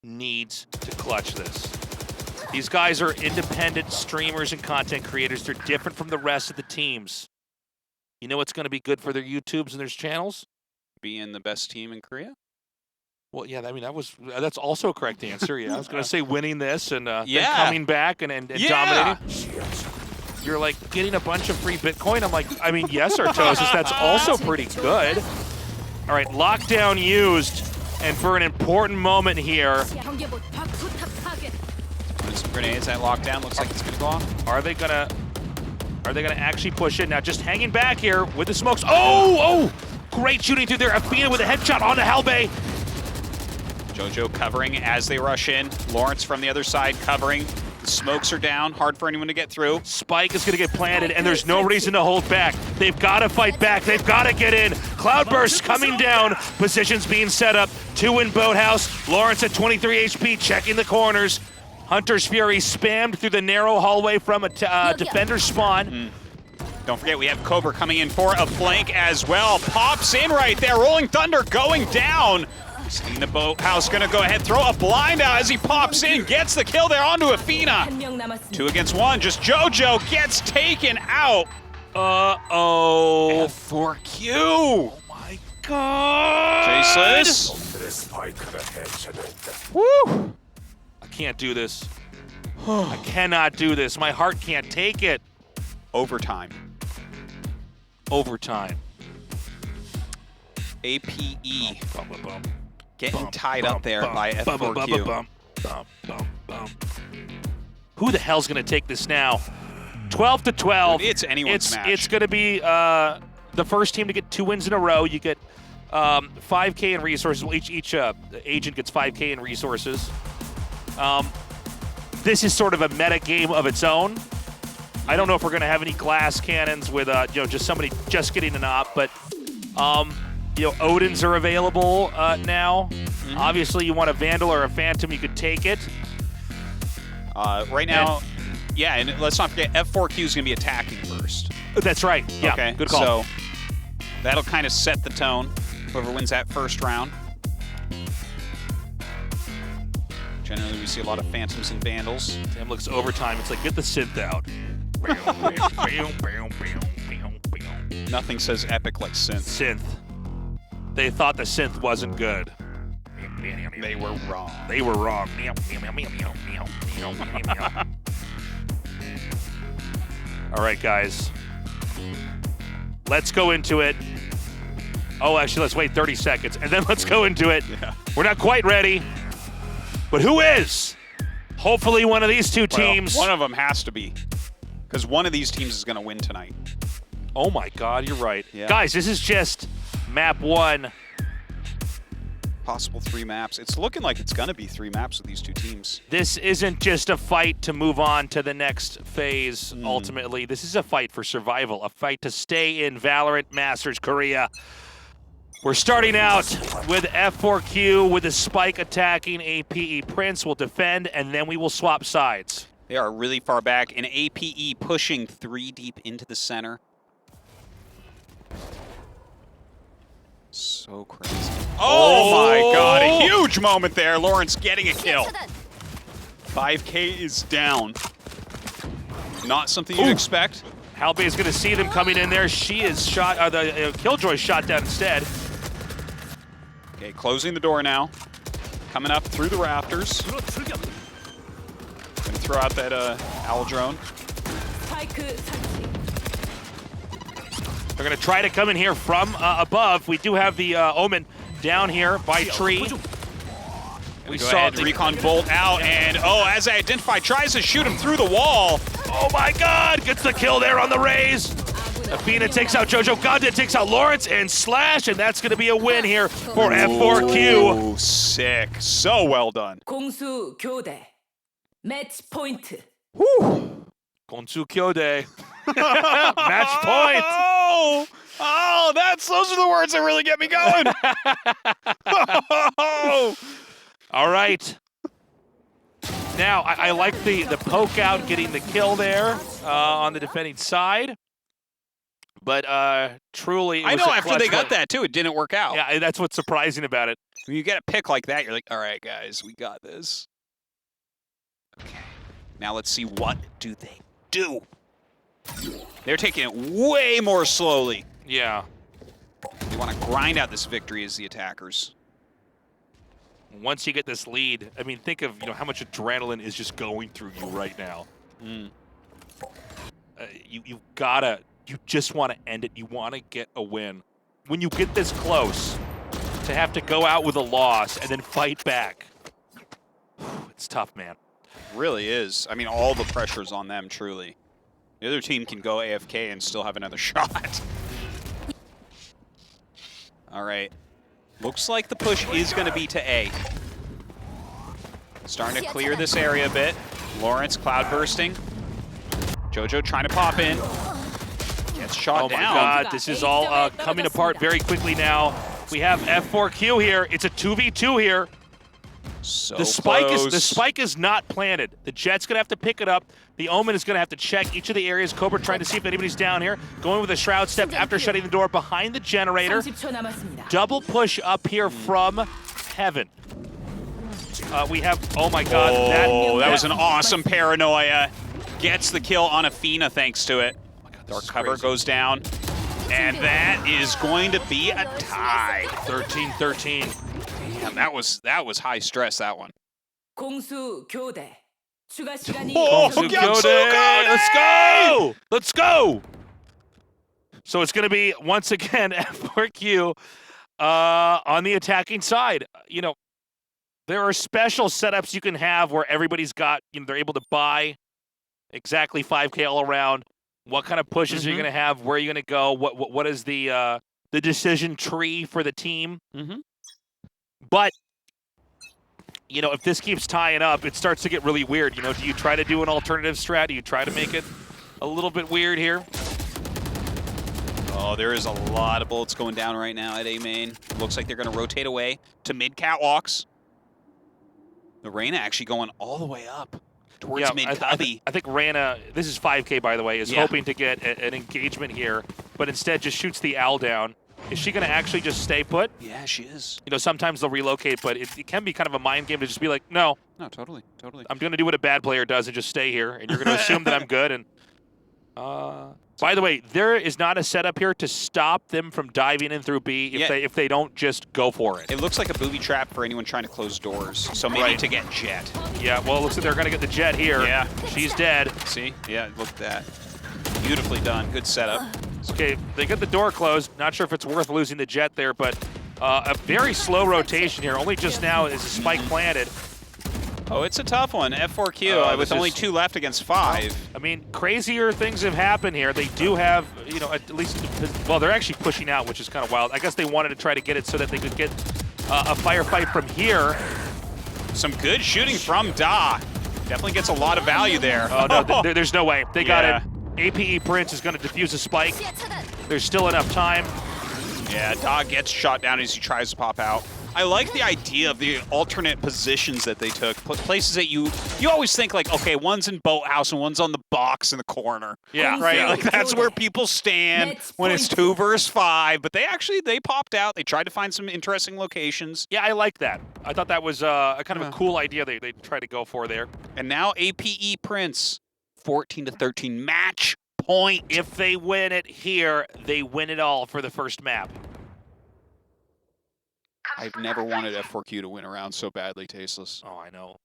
needs to clutch this. These guys are independent streamers and content creators. They're different from the rest of the teams. You know what's going to be good for their YouTubes and their channels? Being the best team in Korea? Well, yeah, I mean, that's also a correct answer. Yeah, I was going to say winning this and then coming back and dominating. You're like getting a bunch of free Bitcoin. I'm like, I mean, yes, Artosis, that's also pretty good. All right, lockdown used. And for an important moment here, some grenades at lockdown. Looks like it's gonna go off. Are they gonna actually push it? Now just hanging back here with the smokes. Oh! Great shooting through there. Afina with a headshot on the Hellbay. JoJo covering as they rush in. Lawrence from the other side covering. The smokes are down. Hard for anyone to get through. Spike is gonna get planted, and there's no reason to hold back. They've got to fight back. They've got to get in. Cloudburst coming down. Positions being set up. 2 in Boathouse. Lawrence at 23 HP checking the corners. Hunter's Fury spammed through the narrow hallway from a defender spawn. Don't forget, we have Cobra coming in for a flank as well. Pops in right there. Rolling Thunder going down. Seeing the boathouse gonna go ahead, throw a blind out as he pops in, gets the kill there onto Athena. 한 명 남았습니다. 2 against 1, just JoJo gets taken out. Uh-oh. F4Q. Oh my god. Faceless. Woo! I can't do this. I cannot do this. My heart can't take it. Overtime. Overtime. APE Bum, bum, bum. getting Bum, tied bum, up there bum, by bum, bum, bum, F4Q. bum, bum, bum, bum. Who the hell's gonna take this now? 12 to 12. It's anyone's match. It's gonna be the first team to get 2 wins in a row. You get 5K in resources. Well, each agent gets 5K in resources. This is sort of a meta game of its own. I don't know if we're gonna have any glass cannons with just somebody just getting an op, but Odins are available now. Obviously, you want a Vandal or a Phantom, you could take it. Right now, yeah, and let's not forget F4Q is gonna be attacking first. That's right. Yeah, Okay, good call. So that'll kind of set the tone. Whoever wins that first round. Generally, we see a lot of Phantoms and Vandals. Damn, looks overtime. It's like, get the synth out. Nothing says epic like synth. Synth. They thought the synth wasn't good. They were wrong. They were wrong. All right, guys. Let's go into it. Oh, actually, let's wait 30 seconds, and then let's go into it. Yeah. We're not quite ready, but who is? Hopefully one of these two teams. Well, one of them has to be, because one of these teams is going to win tonight. Oh, my God, you're right. Yeah. Guys, this is just map 1. Possible 3 maps. It's looking like it's going to be 3 maps with these two teams. This isn't just a fight to move on to the next phase, ultimately. This is a fight for survival, a fight to stay in Valorant Masters Korea. We're starting out with F4Q with a spike attacking APE. Prince will defend, and then we will swap sides. They are really far back, and APE pushing 3 deep into the center. So crazy. Oh my god, a huge moment there. Lawrence getting a kill. 5K is down. Not something you'd expect. Halbe is going to see them coming in there. She is shot, the Killjoy shot down instead. Okay, closing the door now. Coming up through the rafters. Gonna throw out that owl drone. 스파이크 설치. They're going to try to come in here from above. We do have the Omen down here by tree. We saw the recon bolt out, and as I identify, tries to shoot him through the wall. Oh my god, gets the kill there on the raise. Athena takes out JoJo, Ganda takes out Lawrence and Slash, and that's going to be a win here for F4Q. Ooh, sick. So well done. 공수 교대. 매치 포인트. Konsu Kyode. Match point. Those are the words that really get me going. All right. Now, I like the poke out, getting the kill there on the defending side. But truly, it was I know a after clutch they got win. that, too, it didn't work out. Yeah, that's what's surprising about it. When you get a pick like that, you're like, all right, guys, we got this. Okay. Now let's see, what do they do? They're taking it way more slowly. Yeah. They want to grind out this victory as the attackers. Once you get this lead, I mean, think of how much adrenaline is just going through you right now. You just want to end it. You want to get a win. When you get this close, to have to go out with a loss and then fight back, it's tough, man. Really is. I mean, all the pressure's on them, truly. The other team can go AFK and still have another shot. All right. Looks like the push is going to be to A. Starting to clear this area a bit. Lawrence cloud bursting. JoJo trying to pop in. Gets shot down. Oh my god, this is all coming apart very quickly now. We have F4Q here. It's a 2v2 here. So the spike is not planted. The Jet's gonna have to pick it up. The Omen is gonna have to check each of the areas. Cobra trying to see if anybody's down here. Going with a shroud step after shutting the door behind the generator. 30초 남았습니다. Double push up here from heaven. We have, oh my god. Oh, that was an awesome paranoia. Gets the kill on Athena thanks to it. Oh my god, Dark cover crazy. goes down. And that is going to be a tie. 13-13. Damn, that was high stress, that one. 공수 교대. 추가 시간이 Oh, Let's Gyamsu-Kode! go! Let's go! So it's going to be, once again, F4Q on the attacking side. You know, there are special setups you can have where everybody's got, you know, they're able to buy exactly 5K all around. What kind of pushes are you going to have? Where are you going to go? What is the decision tree for the team? But, you know, if this keeps tying up, it starts to get really weird. You know, do you try to do an alternative strat? Do you try to make it a little bit weird here? Oh, there is a lot of bullets going down right now at A main. Looks like they're going to rotate away to mid catwalks. The Reyna actually going all the way up towards mid cubby. I think Reyna, this is 5K by the way, is hoping to get an engagement here, but instead just shoots the owl down. Is she going to actually just stay put? Yeah, she is. You know, sometimes they'll relocate, but it can be kind of a mind game to just be like, no. No, totally. I'm going to do what a bad player does and just stay here, and you're going to assume that I'm good. And by the way, there is not a setup here to stop them from diving in through B if they don't just go for it. It looks like a booby trap for anyone trying to close doors, so maybe to get Jet. Yeah, well, it looks like they're going to get the Jet here. Yeah. She's dead. See? Yeah, look at that. Beautifully done. Good setup. Okay, they get the door closed. Not sure if it's worth losing the Jet there, but a very slow rotation here. Only just now is a spike planted. Oh, it's a tough one. F4Q with only 2 left against 5. I mean, crazier things have happened here. They do have, you know, at least, well, they're actually pushing out, which is kind of wild. I guess they wanted to try to get it so that they could get a firefight from here. Some good shooting from Da. Definitely gets a lot of value there. Oh, no, there's no way. They got it. APE Prince is going to defuse a spike. There's still enough time. Yeah, Da gets shot down as he tries to pop out. I like the idea of the alternate positions that they took. Places that you always think like, okay, one's in boathouse and one's on the box in the corner. Yeah. Right? Like that's where people stand when it's 2 versus 5. But they popped out. They tried to find some interesting locations. Yeah, I like that. I thought that was a kind of a cool idea they tried to go for there. And now APE Prince, 14-13 match point. If they win it here, they win it all for the first map. I've never wanted F4Q to win a round so badly, Tasteless. Oh, I know.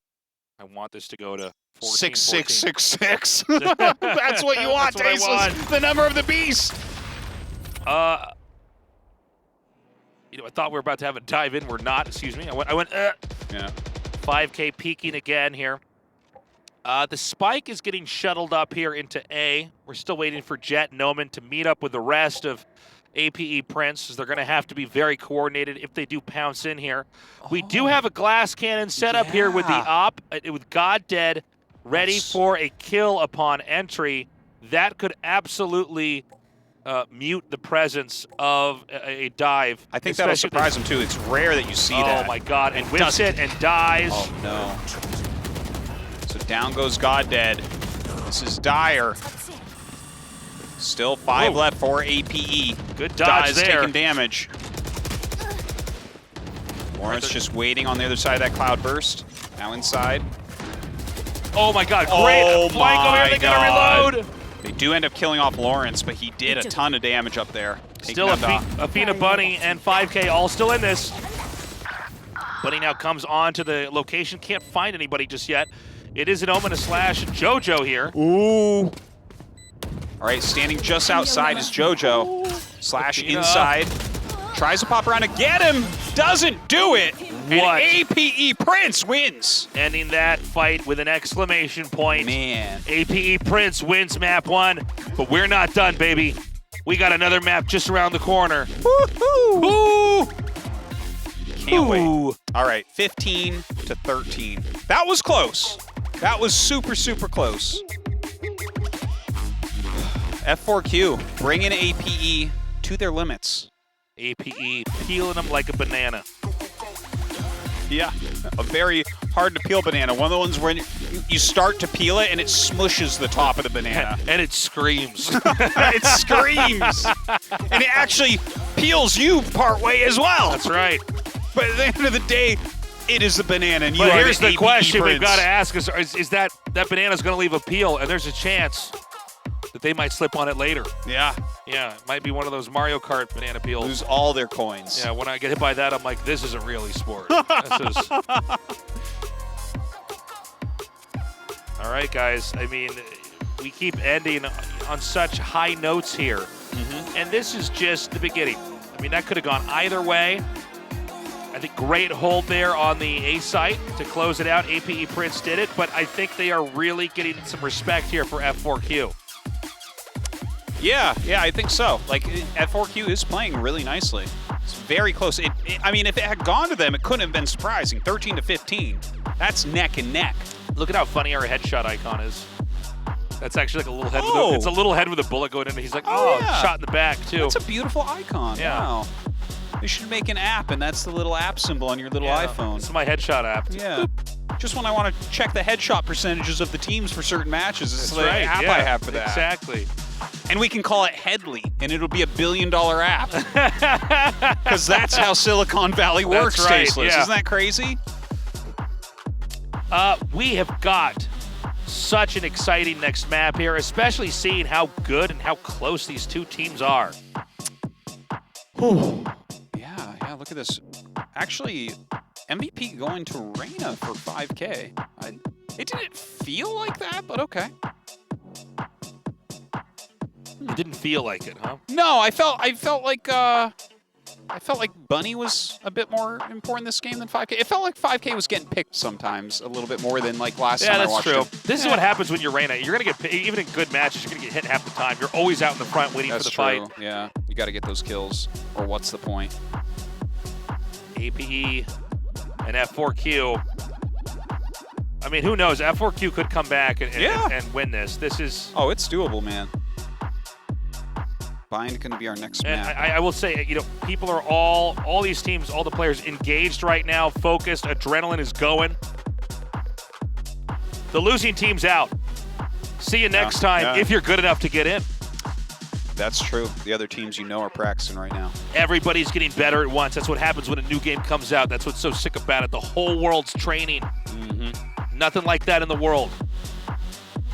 I want this to go to 6-6-6-6. That's what you want, Tasteless. The number of the beast. You know, I thought we were about to have a dive in. We're not. Excuse me. I went. Yeah. 5K peeking again here. The spike is getting shuttled up here into A. We're still waiting for Jet and Noman to meet up with the rest of APE Prince, as they're going to have to be very coordinated if they do pounce in here. We do have a glass cannon set up here with the op, with God Dead, ready for a kill upon entry. That could absolutely mute the presence of a dive. I think that'll surprise him too. It's rare that you see that. Oh my god, and whips it and dies. Oh no. So down goes God Dead. This is dire. Still 5 left for APE. Good dodge there. Taking damage. Lawrence just waiting on the other side of that cloud burst. Now inside. Oh my god, great flank over here. They gotta reload. They do end up killing off Lawrence, but he did a ton of damage up there. Still Athena Bunny and 5K all still in this. Bunny now comes on to the location. Can't find anybody just yet. It is an Omen, a slash, JoJo here. Ooh. All right, standing just outside is JoJo. Slash inside. Tries to pop around to get him. Doesn't do it. What? And APE Prince wins. Ending that fight with an exclamation point. Man. APE Prince wins map 1, but we're not done, baby. We got another map just around the corner. Woohoo! Can't wait. All right, 15-13. That was close. That was super, super close. F4Q bringing APE to their limits. APE peeling them like a banana. Yeah, a very hard to peel banana. One of the ones where you start to peel it and it smushes the top of the banana. And it screams. It screams. And it actually peels you part way as well. That's right. But at the end of the day, it is a banana, and you But are here's the APE question we've prince. got to ask is that banana's going to leave a peel, and there's a chance that they might slip on it later. Yeah. Yeah, it might be one of those Mario Kart banana peels. Lose all their coins. Yeah, when I get hit by that, I'm like, this isn't really sport. This is... All right, guys. I mean, we keep ending on such high notes here. And this is just the beginning. I mean, that could have gone either way. I think great hold there on the A site to close it out. APE Prince did it, but I think they are really getting some respect here for F4Q. Yeah, I think so. Like, F4Q is playing really nicely. It's very close. I mean, if it had gone to them, it couldn't have been surprising. 13-15. That's neck and neck. Look at how funny our headshot icon is. That's actually like a little head. Oh. It's a little head with a bullet going in. And he's like, yeah. Shot in the back too. That's a beautiful icon. Yeah. Wow. They should make an app, and that's the little app symbol on your little iPhone. It's my headshot app. Yeah. Just when I want to check the headshot percentages of the teams for certain matches, it's the right. app Yeah, I have for that. Exactly. And we can call it Headley, and it'll be $1 billion app. Because that's how Silicon Valley works, That's right, Tasteless. yeah. Isn't that crazy? We have got such an exciting next map here, especially seeing how good and how close these two teams are. Yeah, look at this. Actually, MVP going to Reyna for 5K. It didn't feel like that, but okay. It didn't feel like it, huh? No, I felt like Bunny was a bit more important this game than 5K. It felt like 5K was getting picked sometimes a little bit more than like last time I watched true. it. This is what happens when you're Reyna. You're going to get, even in good matches, you're going to get hit half the time. You're always out in the front waiting for the fight. Yeah, you got to get those kills, or what's the point? APE and F4Q. I mean, who knows? F4Q could come back and win this. This is... Oh, it's doable, man. Bind going to be our next and map. I will say, you know, people are all these teams, all the players engaged right now, focused, adrenaline is going. The losing team's out. See you next time if you're good enough to get in. That's true. The other teams you know are practicing right now. Everybody's getting better at once. That's what happens when a new game comes out. That's what's so sick about it. The whole world's training. Nothing like that in the world.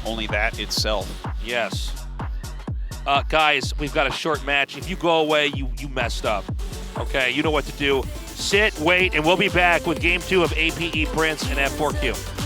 Only that itself. Yes. Guys, we've got a short match. If you go away, you messed up. Okay, you know what to do. Sit, wait, and we'll be back with Game 2 of APE Prince and F4Q.